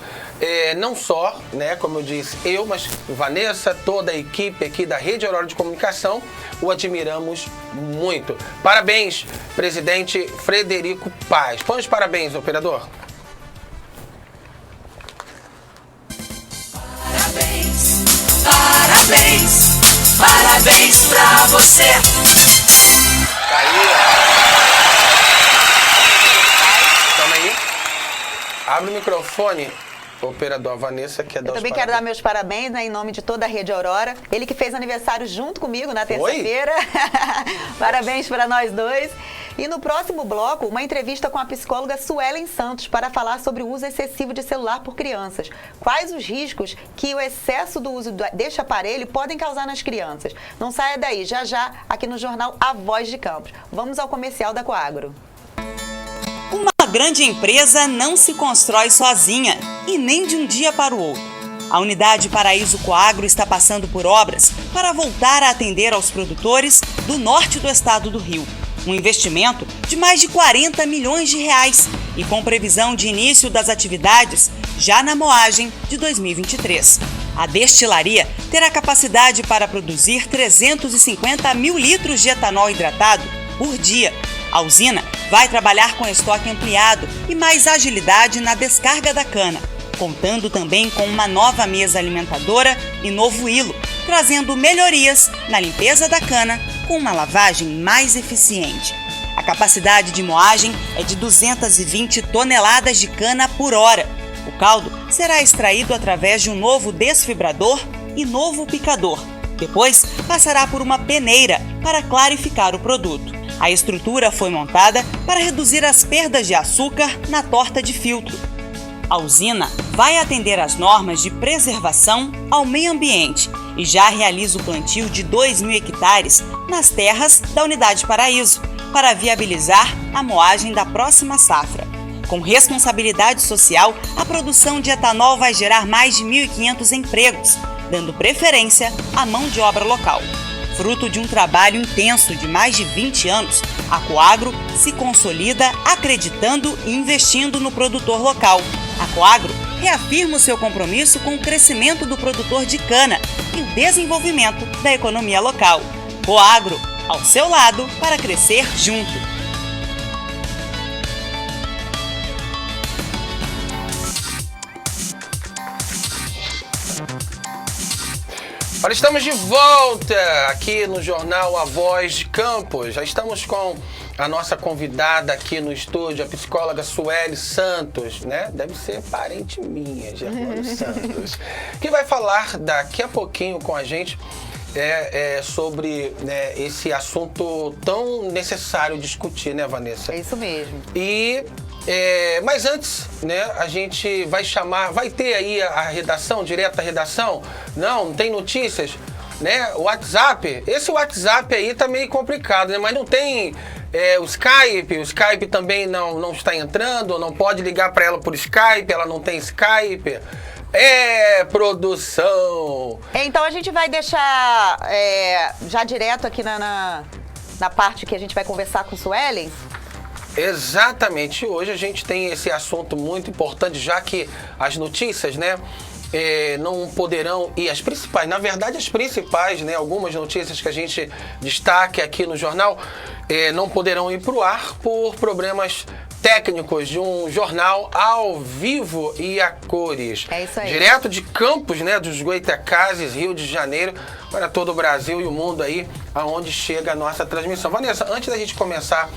Não só, né, como eu disse, eu, mas Vanessa, toda a equipe aqui da Rede Aurora de Comunicação, o admiramos muito. Parabéns, presidente Frederico Paz. Põe os parabéns, operador. Parabéns, parabéns, parabéns pra você. Aí. Toma aí. Abre o microfone, operador. Vanessa quer dar Eu também quero dar meus parabéns, né, em nome de toda a Rede Aurora. Ele que fez aniversário junto comigo na terça-feira. Parabéns para nós dois. E no próximo bloco, uma entrevista com a psicóloga Suelen Santos para falar sobre o uso excessivo de celular por crianças. Quais os riscos que o excesso do uso deste aparelho podem causar nas crianças? Não saia daí, já já, aqui no jornal A Voz de Campos. Vamos ao comercial da Coagro. Uma grande empresa não se constrói sozinha e nem de um dia para o outro. A unidade Paraíso Coagro está passando por obras para voltar a atender aos produtores do norte do estado do Rio. Um investimento de mais de 40 milhões de reais e com previsão de início das atividades já na moagem de 2023. A destilaria terá capacidade para produzir 350 mil litros de etanol hidratado por dia. A usina vai trabalhar com estoque ampliado e mais agilidade na descarga da cana, contando também com uma nova mesa alimentadora e novo hilo, trazendo melhorias na limpeza da cana com uma lavagem mais eficiente. A capacidade de moagem é de 220 toneladas de cana por hora. O caldo será extraído através de um novo desfibrador e novo picador. Depois, passará por uma peneira para clarificar o produto. A estrutura foi montada para reduzir as perdas de açúcar na torta de filtro. A usina vai atender às normas de preservação ao meio ambiente e já realiza o plantio de 2.000 hectares nas terras da Unidade Paraíso, para viabilizar a moagem da próxima safra. Com responsabilidade social, a produção de etanol vai gerar mais de 1.500 empregos, dando preferência à mão de obra local. Fruto de um trabalho intenso de mais de 20 anos, a Coagro se consolida acreditando e investindo no produtor local. A Coagro reafirma o seu compromisso com o crescimento do produtor de cana e o desenvolvimento da economia local. Coagro, ao seu lado para crescer junto. Olha, estamos de volta aqui no jornal A Voz de Campos. Já estamos com a nossa convidada aqui no estúdio, a psicóloga Suelen Santos, né? Deve ser parente minha, Germano Santos, que vai falar daqui a pouquinho com a gente sobre esse assunto tão necessário discutir, né, Vanessa? É isso mesmo. Mas antes, né, a gente vai ter aí a redação, direto à redação? Não tem notícias, né? O WhatsApp, esse WhatsApp aí tá meio complicado, né? Mas não tem o Skype também não está entrando, não pode ligar para ela por Skype, ela não tem Skype. Produção! Então a gente vai deixar já direto aqui na parte que a gente vai conversar com Suelen. Exatamente. Hoje a gente tem esse assunto muito importante, já que as notícias, né, não poderão, e as principais, na verdade as principais, né, algumas notícias que a gente destaque aqui no jornal, não poderão ir para o ar por problemas técnicos de um jornal ao vivo e a cores. É isso aí. Direto de Campos, né, dos Goitacazes, Rio de Janeiro, para todo o Brasil e o mundo aí, aonde chega a nossa transmissão. Vanessa, antes da gente começar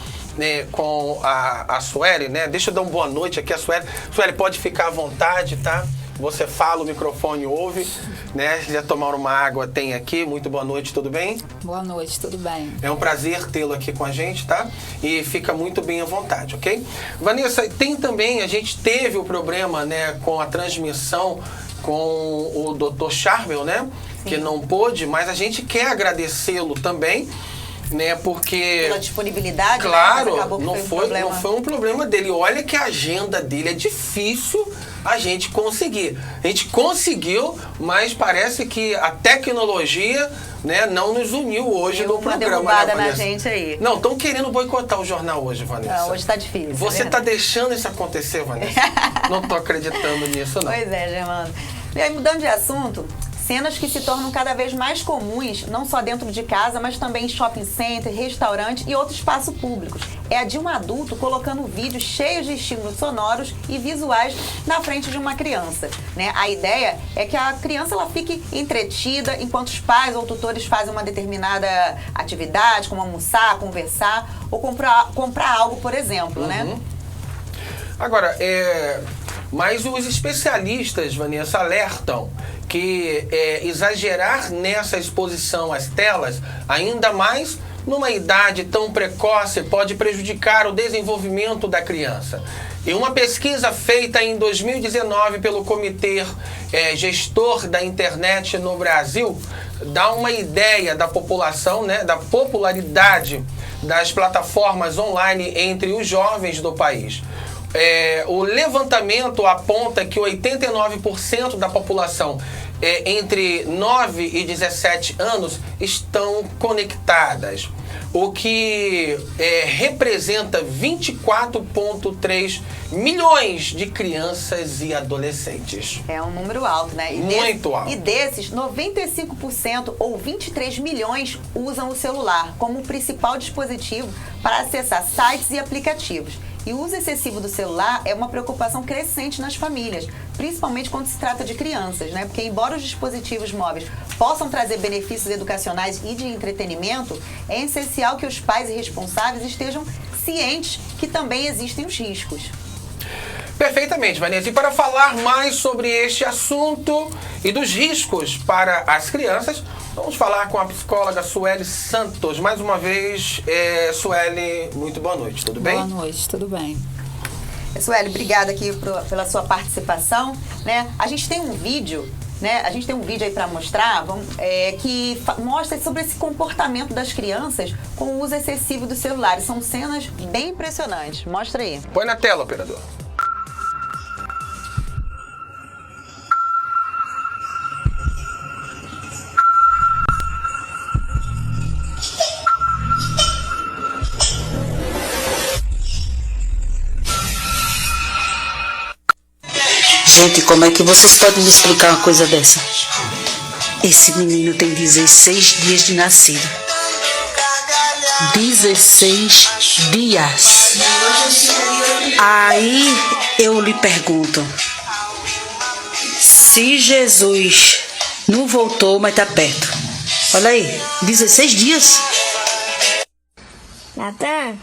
com a Suelen, né? Deixa eu dar uma boa noite aqui a Suelen. Suelen, pode ficar à vontade, tá? Você fala, o microfone ouve, né? Se quiser tomar uma água, tem aqui. Muito boa noite, tudo bem? Boa noite, tudo bem. É um prazer tê-lo aqui com a gente, tá? E fica muito bem à vontade, ok? Vanessa, tem também, a gente teve o problema, né, com a transmissão com o Dr. Charbel, né? Sim. Que não pôde, mas a gente quer agradecê-lo também, né, porque pela disponibilidade, claro, né, acabou que não foi um problema dele. Olha que a agenda dele é difícil a gente conseguir. A gente conseguiu, mas parece que a tecnologia, né, não nos uniu hoje no programa, né, na gente aí. Não, estão querendo boicotar o jornal hoje, Vanessa. Não, hoje tá difícil. Você tá deixando isso acontecer, Vanessa? Não tô acreditando nisso, não. Pois é, Germano. E aí, mudando de assunto, cenas que se tornam cada vez mais comuns, não só dentro de casa, mas também em shopping center, restaurante e outros espaços públicos. É a de um adulto colocando vídeos cheios de estímulos sonoros e visuais na frente de uma criança, né? A ideia é que a criança ela fique entretida enquanto os pais ou tutores fazem uma determinada atividade, como almoçar, conversar ou comprar algo, por exemplo, né? Agora, mas os especialistas, Vanessa, alertam que exagerar nessa exposição às telas, ainda mais numa idade tão precoce pode prejudicar o desenvolvimento da criança. E uma pesquisa feita em 2019 pelo Comitê Gestor da Internet no Brasil dá uma ideia da população, né, da popularidade das plataformas online entre os jovens do país. O levantamento aponta que 89% da população entre 9 e 17 anos estão conectadas, o que representa 24,3 milhões de crianças e adolescentes. É um número alto, né? Muito alto. E desses, 95% ou 23 milhões usam o celular como o principal dispositivo para acessar sites e aplicativos. E o uso excessivo do celular é uma preocupação crescente nas famílias, principalmente quando se trata de crianças, né? Porque embora os dispositivos móveis possam trazer benefícios educacionais e de entretenimento, é essencial que os pais e responsáveis estejam cientes que também existem os riscos. Perfeitamente, Vanessa. E para falar mais sobre este assunto e dos riscos para as crianças, vamos falar com a psicóloga Sueli Santos. Mais uma vez, Sueli, muito boa noite, tudo bem? Boa noite, tudo bem. Sueli, obrigada aqui pela sua participação, né? A gente tem um vídeo, né? A gente tem um vídeo aí para mostrar, que mostra sobre esse comportamento das crianças com o uso excessivo dos celulares. São cenas bem impressionantes. Mostra aí. Põe na tela, operador. Gente, como é que vocês podem me explicar uma coisa dessa? Esse menino tem 16 dias de nascido. 16 dias. Aí eu lhe pergunto, se Jesus não voltou, mas tá perto. Olha aí, 16 dias. Natan?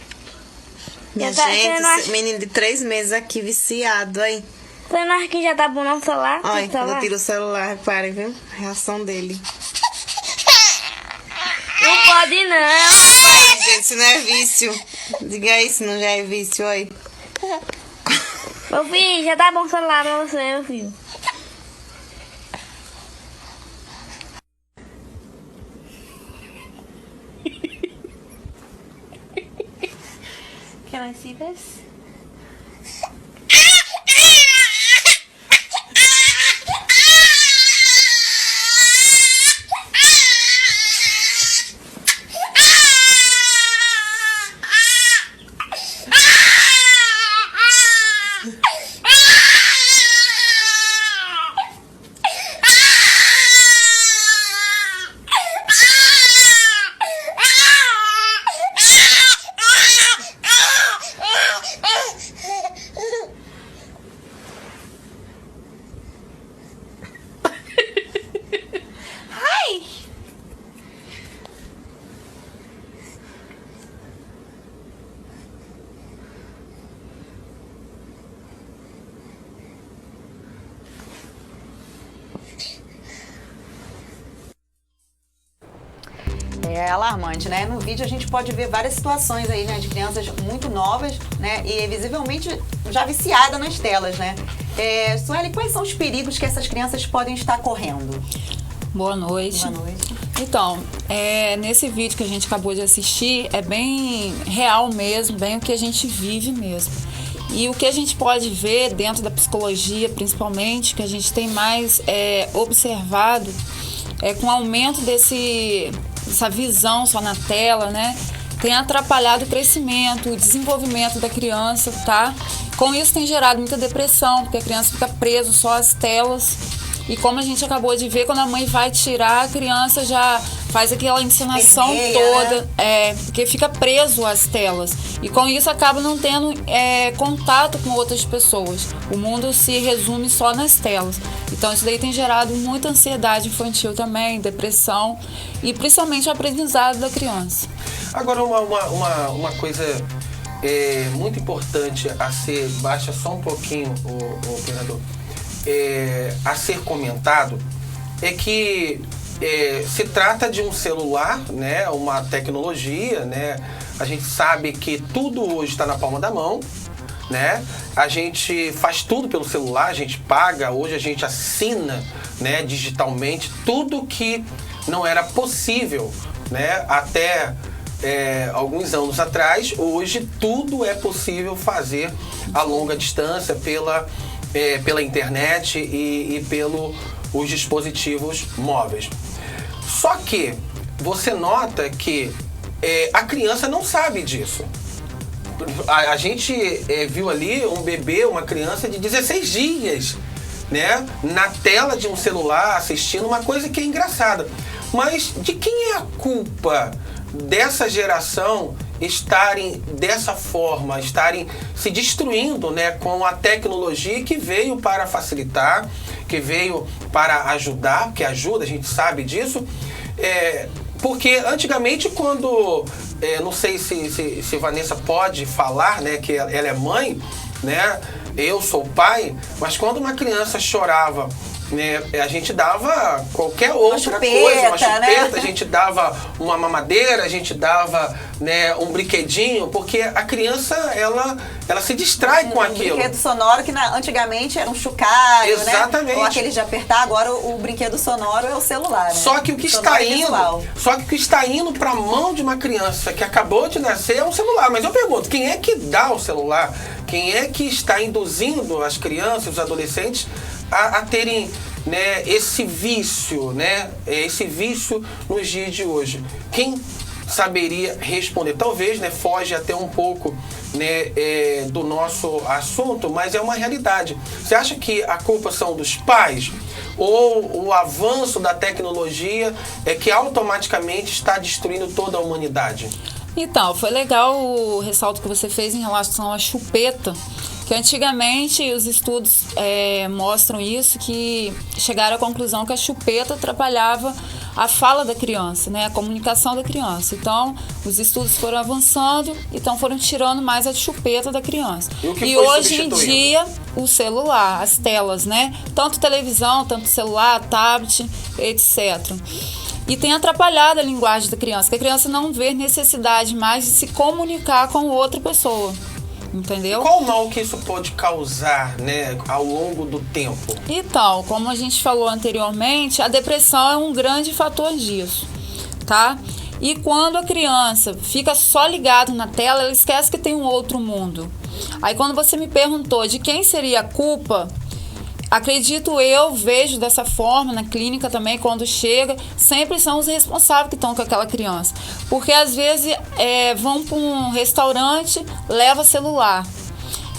Minha gente, menino de 3 meses aqui viciado, aí. Você não acha que já tá bom no celular? Olha, quando eu tiro o celular, reparem, viu? A reação dele. Não pode não. Ai, gente, isso não é vício. Diga aí se não já é vício, olha. Meu filho, já tá bom o celular pra você, meu filho. Can I see this? É alarmante, né? No vídeo a gente pode ver várias situações aí, né, de crianças muito novas, né, e visivelmente já viciadas nas telas, né? Sueli, quais são os perigos que essas crianças podem estar correndo? Boa noite. Boa noite. Então, nesse vídeo que a gente acabou de assistir, é bem real mesmo, bem o que a gente vive mesmo. E o que a gente pode ver dentro da psicologia, principalmente, que a gente tem mais observado, com o aumento dessa visão só na tela, né? Tem atrapalhado o crescimento, o desenvolvimento da criança, tá? Com isso tem gerado muita depressão, porque a criança fica presa só às telas. E como a gente acabou de ver, quando a mãe vai tirar, a criança já faz aquela encenação toda, né? Porque fica preso às telas. E com isso acaba não tendo contato com outras pessoas. O mundo se resume só nas telas. Então isso daí tem gerado muita ansiedade infantil também, depressão e principalmente o aprendizado da criança. Agora uma coisa muito importante a ser, baixa só um pouquinho o operador, a ser comentado, é que se trata de um celular, né? Uma tecnologia, né? A gente sabe que tudo hoje está na palma da mão, né? A gente faz tudo pelo celular, a gente paga, hoje a gente assina, né, digitalmente, tudo que não era possível, né, até alguns anos atrás. Hoje tudo é possível fazer a longa distância pela internet e pelos dispositivos móveis. Só que você nota que a criança não sabe disso. A gente viu ali um bebê, uma criança de 16 dias, né, na tela de um celular, assistindo uma coisa que é engraçada. Mas de quem é a culpa dessa geração estarem dessa forma, estarem se destruindo, né, com a tecnologia que veio para facilitar, que veio para ajudar, que ajuda, a gente sabe disso. Porque antigamente, quando, não sei se Vanessa pode falar, né, que ela é mãe, né, eu sou pai, mas quando uma criança chorava, né, a gente dava qualquer outra coisa, uma chupeta, né? A gente dava uma mamadeira, a gente dava, né, um brinquedinho, porque a criança, ela se distrai com aquilo. Um brinquedo sonoro que antigamente era um chocalho, exatamente, né? Ou aquele de apertar, agora o brinquedo sonoro é o celular, né? Só que o que está indo para a mão de uma criança que acabou de nascer é um celular. Mas eu pergunto, quem é que dá o celular? Quem é que está induzindo as crianças, os adolescentes a terem, né, esse vício, né? Esse vício nos dias de hoje? Quem saberia responder? Talvez, né, foge até um pouco, né, do nosso assunto, mas é uma realidade. Você acha que a culpa são dos pais? Ou o avanço da tecnologia é que automaticamente está destruindo toda a humanidade? Então, foi legal o ressalto que você fez em relação à chupeta, que antigamente os estudos mostram isso, que chegaram à conclusão que a chupeta atrapalhava a fala da criança, né, a comunicação da criança. Então, os estudos foram avançando, então foram tirando mais a chupeta da criança. E hoje em dia, o celular, as telas, né, tanto televisão, tanto celular, tablet, etc. E tem atrapalhado a linguagem da criança, que a criança não vê necessidade mais de se comunicar com outra pessoa. Entendeu? E qual o mal que isso pode causar, né, ao longo do tempo? Então, como a gente falou anteriormente, a depressão é um grande fator disso, tá? E quando a criança fica só ligada na tela, ela esquece que tem um outro mundo. Aí quando você me perguntou de quem seria a culpa, acredito eu, vejo dessa forma na clínica também, quando chega, sempre são os responsáveis que estão com aquela criança. Porque às vezes vão para um restaurante, leva celular.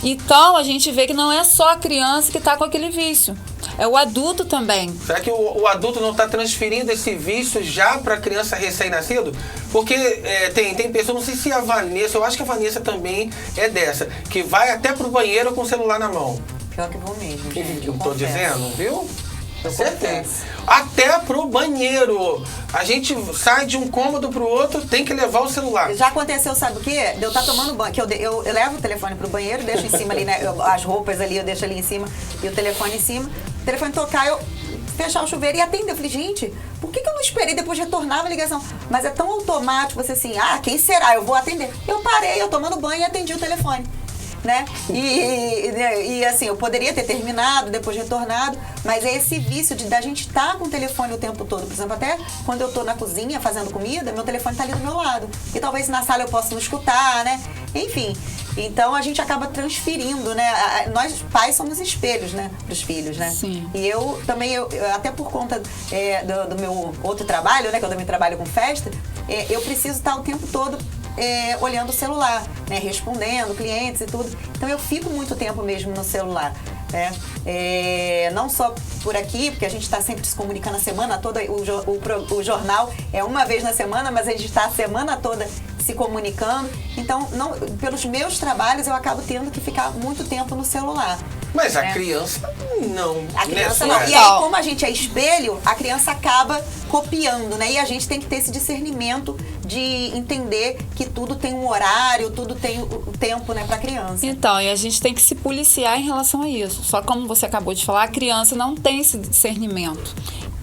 Então a gente vê que não é só a criança que está com aquele vício, é o adulto também. Será que o adulto não está transferindo esse vício já para a criança recém-nascido? Porque tem pessoas, não sei se a Vanessa, eu acho que a Vanessa também é dessa, que vai até pro banheiro com o celular na mão. Pior que vou mesmo, gente. Eu tô dizendo, viu? Com certeza. Até pro banheiro. A gente sai de um cômodo pro outro, tem que levar o celular. Já aconteceu, sabe o quê? De eu estar tomando banho, que eu levo o telefone pro banheiro, deixo em cima ali, né? As roupas ali, eu deixo ali em cima e o telefone em cima. O telefone tocar, eu fechar o chuveiro e atender. Eu falei, gente, por que eu não esperei, depois retornava a ligação? Mas é tão automático, você assim, quem será? Eu vou atender. Eu parei, eu tomando banho e atendi o telefone. Né? E assim, eu poderia ter terminado, depois retornado, mas é esse vício da gente estar com o telefone o tempo todo. Por exemplo, até quando eu estou na cozinha fazendo comida, meu telefone está ali do meu lado. E talvez na sala eu possa não escutar, né? Enfim, então a gente acaba transferindo, né? Nós pais somos espelhos, né? Dos filhos, né? Sim. E eu também, até por conta do meu outro trabalho, né? Que eu também trabalho com festa, eu preciso estar o tempo todo olhando o celular, né, respondendo clientes e tudo. Então eu fico muito tempo mesmo no celular, né? Não só por aqui, porque a gente está sempre se comunicando a semana toda, o jornal é uma vez na semana, mas a gente está a semana toda se comunicando. Então, pelos meus trabalhos, eu acabo tendo que ficar muito tempo no celular. Mas a criança não. A criança não. E aí, como a gente é espelho, a criança acaba copiando, né? E a gente tem que ter esse discernimento de entender que tudo tem um horário, tudo tem o tempo, né, pra criança. Então, e a gente tem que se policiar em relação a isso. Só como você acabou de falar, a criança não tem esse discernimento.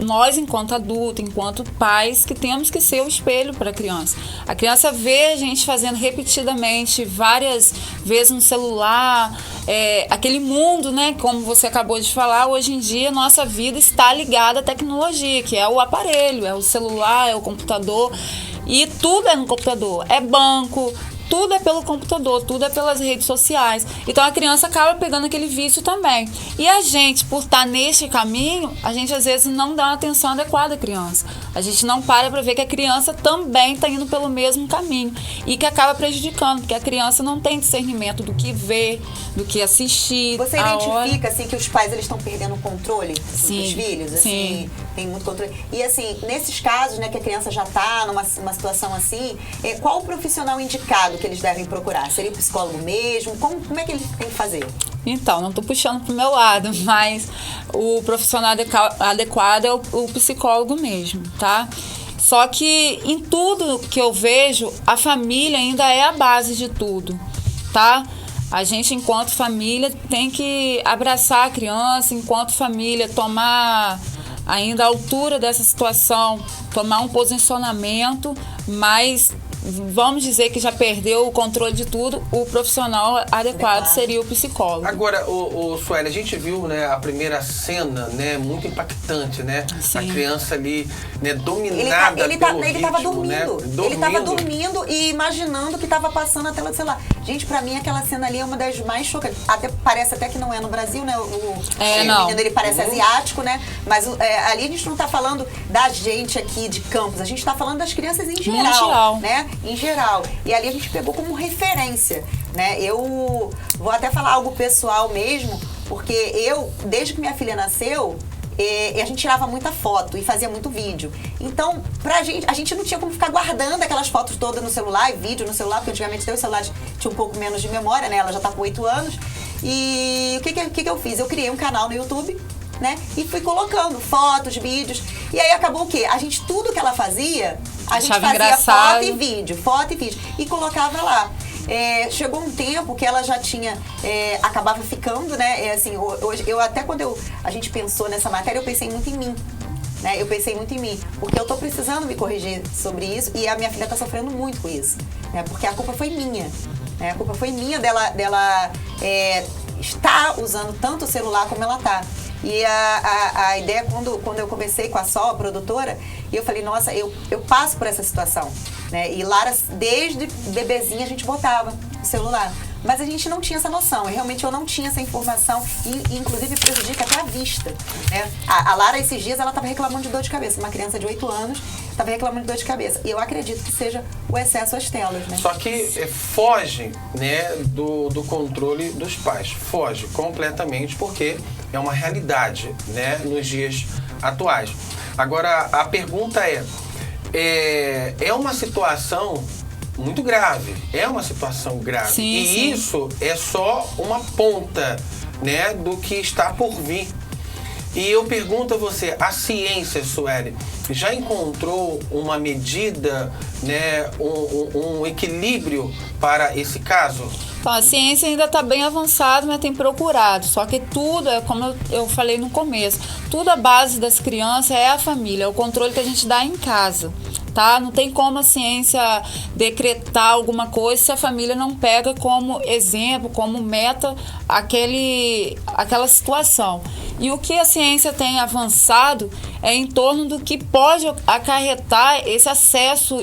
nós, enquanto adultos, enquanto pais, que temos que ser o espelho para a criança. A criança vê a gente fazendo repetidamente, várias vezes no celular, aquele mundo, né? Como você acabou de falar, hoje em dia nossa vida está ligada à tecnologia, que é o aparelho, é o celular, é o computador, e tudo é no computador, é banco, tudo é pelo computador, tudo é pelas redes sociais. Então a criança acaba pegando aquele vício também. E a gente, por estar neste caminho, a gente às vezes não dá uma atenção adequada à criança. A gente não para ver que a criança também está indo pelo mesmo caminho e que acaba prejudicando, porque a criança não tem discernimento do que ver, do que assistir. Você identifica assim que os pais eles estão perdendo o controle dos filhos? Assim, sim. Tem muito controle. E assim, nesses casos, né, que a criança já está numa situação assim, qual o profissional indicado que eles devem procurar? Seria o psicólogo mesmo? Como é que eles têm que fazer? Então, não estou puxando pro meu lado, mas o profissional adequado é o psicólogo mesmo, tá? Só que em tudo que eu vejo, a família ainda é a base de tudo, tá? A gente, enquanto família, tem que abraçar a criança, enquanto família, tomar ainda a altura dessa situação, tomar um posicionamento, mas vamos dizer que já perdeu o controle de tudo, o profissional adequado seria o psicólogo. Agora, Sueli, a gente viu, né, a primeira cena, né, muito impactante, né? Sim. A criança ali, né, dominada ele pelo estava ritmo, dormindo. né? Ele estava dormindo e imaginando que estava passando a tela do celular. Gente, pra mim aquela cena ali é uma das mais chocantes. Parece até que não é no Brasil, né? O menino, ele parece asiático, né? Mas ali a gente não tá falando da gente aqui de Campos, a gente tá falando das crianças em geral, né? Em geral. E ali a gente pegou como referência, né? Eu vou até falar algo pessoal mesmo, porque desde que minha filha nasceu, a gente tirava muita foto e fazia muito vídeo. Então, a gente não tinha como ficar guardando aquelas fotos todas no celular e vídeo no celular, porque antigamente os celulares tinham um pouco menos de memória, né? Ela já tá com 8 anos. E o que eu fiz? Eu criei um canal no YouTube, né? E fui colocando fotos, vídeos. E aí acabou o quê? Tudo que ela fazia, a gente fazia engraçado. foto e vídeo. E colocava lá. Chegou um tempo que ela já tinha, acabava ficando, né? Assim, hoje, quando a gente pensou nessa matéria, eu pensei muito em mim. Né? Eu pensei muito em mim, porque eu tô precisando me corrigir sobre isso e a minha filha tá sofrendo muito com isso, né? Porque a culpa foi minha, né? A culpa foi minha dela estar usando tanto o celular como ela tá. E a ideia, quando eu conversei com a Sol, a produtora, e eu falei, nossa, eu passo por essa situação, né? E Lara, desde bebezinha, a gente botava o celular. Mas a gente não tinha essa noção, realmente eu não tinha essa informação e inclusive prejudica até a vista, né? A Lara, esses dias, ela estava reclamando de dor de cabeça, uma criança de 8 anos estava reclamando de dor de cabeça. E eu acredito que seja o excesso às telas, né? Só que foge, né, do controle dos pais, foge completamente porque é uma realidade, né, nos dias atuais. Agora, a pergunta é uma situação muito grave, é uma situação grave. Sim. Isso é só uma ponta, né, do que está por vir. E eu pergunto a você, a ciência, Sueli, já encontrou uma medida, né, um equilíbrio para esse caso? Então, a ciência ainda está bem avançada, mas tem procurado. Só que tudo, como eu falei no começo, tudo a base das crianças é a família, é o controle que a gente dá em casa. Tá? Não tem como a ciência decretar alguma coisa se a família não pega como exemplo, como meta aquela situação. E o que a ciência tem avançado é em torno do que pode acarretar esse acesso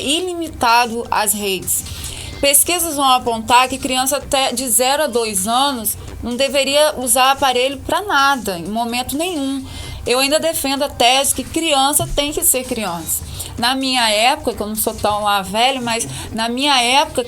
ilimitado às redes. Pesquisas vão apontar que criança até de 0 a 2 anos não deveria usar aparelho para nada, em momento nenhum. Eu ainda defendo a tese que criança tem que ser criança. Na minha época, que eu não sou tão lá velho, mas na minha época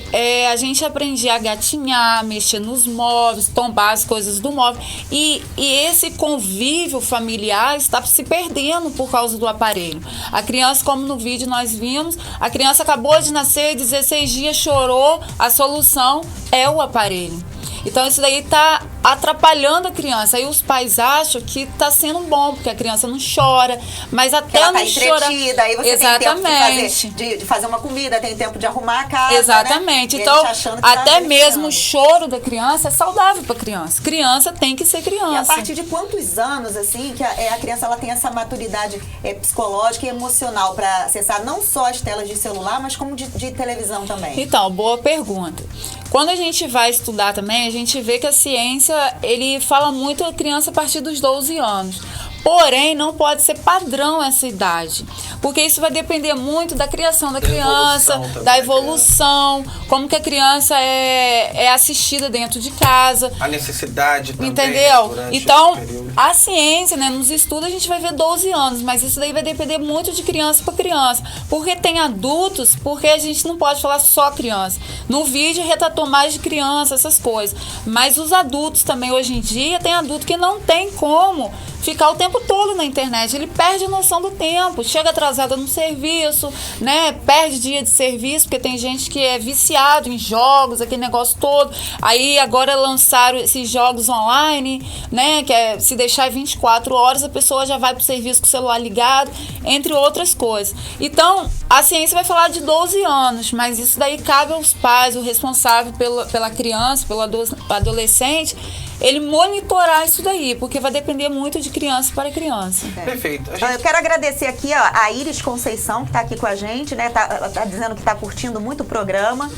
a gente aprendia a gatinhar, mexer nos móveis, tombar as coisas do móvel. E esse convívio familiar está se perdendo por causa do aparelho. A criança, como no vídeo nós vimos, a criança acabou de nascer, 16 dias, chorou, a solução é o aparelho. Então isso daí tá atrapalhando a criança. Aí os pais acham que tá sendo bom, porque a criança não chora, mas até ela não tá entretida, aí você Exatamente. tem tempo de fazer uma comida, tem tempo de arrumar a casa. Exatamente. Né? Então, até mesmo o choro da criança é saudável para criança. Criança tem que ser criança. E a partir de quantos anos, assim, que a criança ela tem essa maturidade psicológica e emocional para acessar não só as telas de celular, mas como de televisão também? Então, boa pergunta. Quando a gente vai estudar também, a gente vê que a ciência, ele fala muito a criança a partir dos 12 anos. Porém, não pode ser padrão essa idade, porque isso vai depender muito da criação da criança, da evolução, como que a criança é assistida dentro de casa. A necessidade também. Entendeu? Então, a ciência, né, nos estudos a gente vai ver 12 anos, mas isso daí vai depender muito de criança para criança. Porque tem adultos, porque a gente não pode falar só criança. No vídeo retratou mais de criança, essas coisas. Mas os adultos também, hoje em dia, tem adulto que não tem como ficar o tempo todo na internet. Ele perde a noção do tempo, chega atrasado no serviço, né? Perde dia de serviço, porque tem gente que é viciado em jogos, aquele negócio todo. Aí agora lançaram esses jogos online, né? Que é se deixar 24 horas, a pessoa já vai pro serviço com o celular ligado, entre outras coisas. Então, a ciência vai falar de 12 anos, mas isso daí cabe aos pais, o responsável pela criança, pelo adolescente, ele monitorar isso daí, porque vai depender muito de criança para criança. Perfeito. Eu quero agradecer aqui a Iris Conceição, que está aqui com a gente, né? Tá dizendo que está curtindo muito o programa.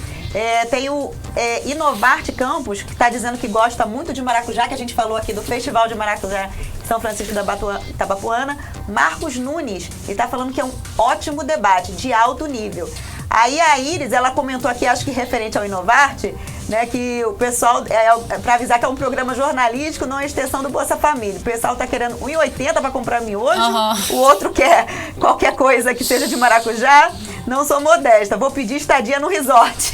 Tem o Inovarte Campos, que está dizendo que gosta muito de maracujá, que a gente falou aqui do Festival de Maracujá em São Francisco da Itabapuana. Marcos Nunes, ele está falando que é um ótimo debate, de alto nível. Aí a Iris, ela comentou aqui, acho que referente ao Inovarte, né, que o pessoal, para avisar que é um programa jornalístico, não é extensão do Bolsa Família. O pessoal tá querendo R$1,80 para comprar miojo, o outro quer qualquer coisa que seja de maracujá. Não sou modesta, vou pedir estadia no resort.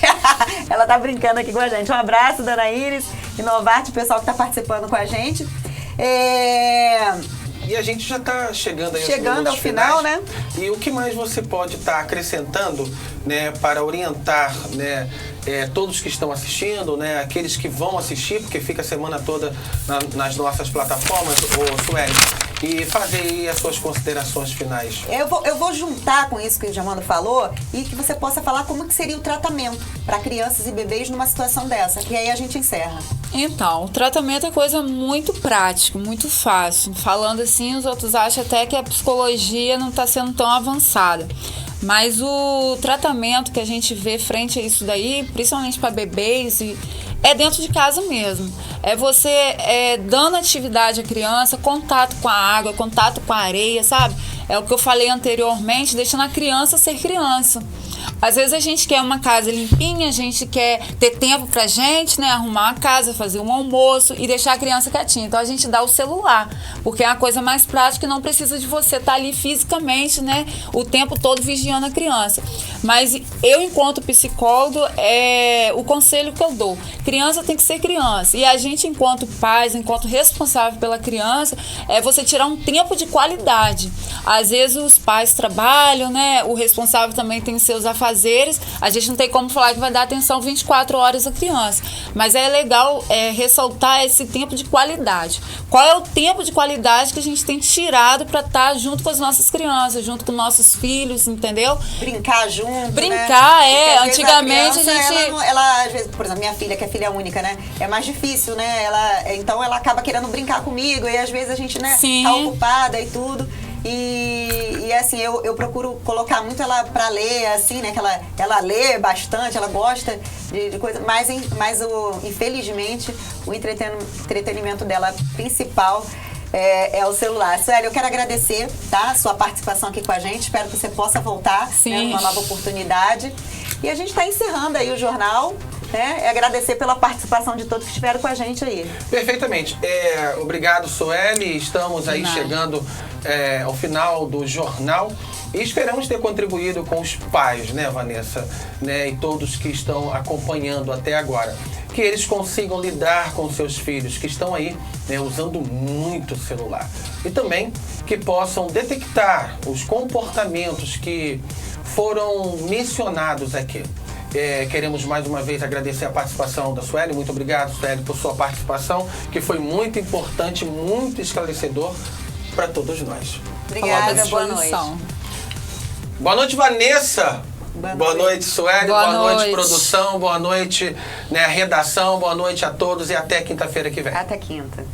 Ela tá brincando aqui com a gente. Um abraço, dona Iris, Inovarte, o pessoal que tá participando com a gente. E a gente já está chegando ao final, né? E o que mais você pode estar acrescentando, né, para orientar, né, todos que estão assistindo, né, aqueles que vão assistir, porque fica a semana toda nas nossas plataformas, Sueli, e fazer aí as suas considerações finais. Eu vou juntar com isso que o Jamando falou e que você possa falar como que seria o tratamento para crianças e bebês numa situação dessa, e aí a gente encerra. Então, o tratamento é coisa muito prática, muito fácil. Falando assim, os outros acham até que a psicologia não está sendo tão avançada. Mas o tratamento que a gente vê frente a isso daí, principalmente para bebês, é dentro de casa mesmo. É você dando atividade à criança, contato com a água, contato com a areia, sabe? É o que eu falei anteriormente, deixando a criança ser criança. Às vezes a gente quer uma casa limpinha, a gente quer ter tempo pra gente, né? Arrumar a casa, fazer um almoço e deixar a criança quietinha. Então a gente dá o celular, porque é uma coisa mais prática e não precisa de você estar ali fisicamente, né? O tempo todo vigiando a criança. Mas eu, enquanto psicólogo, o conselho que eu dou: criança tem que ser criança. E a gente, enquanto pais, enquanto responsável pela criança, é você tirar um tempo de qualidade. Às vezes os pais trabalham, né? O responsável também tem seus afazeres. A gente não tem como falar que vai dar atenção 24 horas à criança. Mas é legal ressaltar esse tempo de qualidade. Qual é o tempo de qualidade que a gente tem tirado para estar junto com as nossas crianças, junto com nossos filhos, entendeu? Brincar junto, Brincar, né? Antigamente criança, a gente... Ela, às vezes, por exemplo, minha filha, que é filha única, né? É mais difícil, né? Então ela acaba querendo brincar comigo e às vezes a gente, né, tá ocupada e tudo. E assim, eu procuro colocar muito ela pra ler, assim, né? Que ela lê bastante, ela gosta de coisa, mas infelizmente o entretenimento dela principal é o celular. Sueli, eu quero agradecer, tá? A sua participação aqui com a gente. Espero que você possa voltar, né, numa nova oportunidade. E a gente está encerrando aí o jornal, né? Agradecer pela participação de todos que estiveram com a gente aí. Perfeitamente. Obrigado, Sueli. Estamos aí chegando ao final do jornal e esperamos ter contribuído com os pais, né, Vanessa, né, e todos que estão acompanhando até agora. Que eles consigam lidar com seus filhos que estão aí, né, usando muito o celular. E também que possam detectar os comportamentos que foram mencionados aqui. Queremos mais uma vez agradecer a participação da Sueli. Muito obrigado, Sueli, por sua participação, que foi muito importante, muito esclarecedor para todos nós. Obrigada, boa noite. Boa noite, Vanessa. Boa noite, Sueli. Boa noite, produção. Boa noite, redação. Boa noite a todos e até quinta-feira que vem. Até quinta.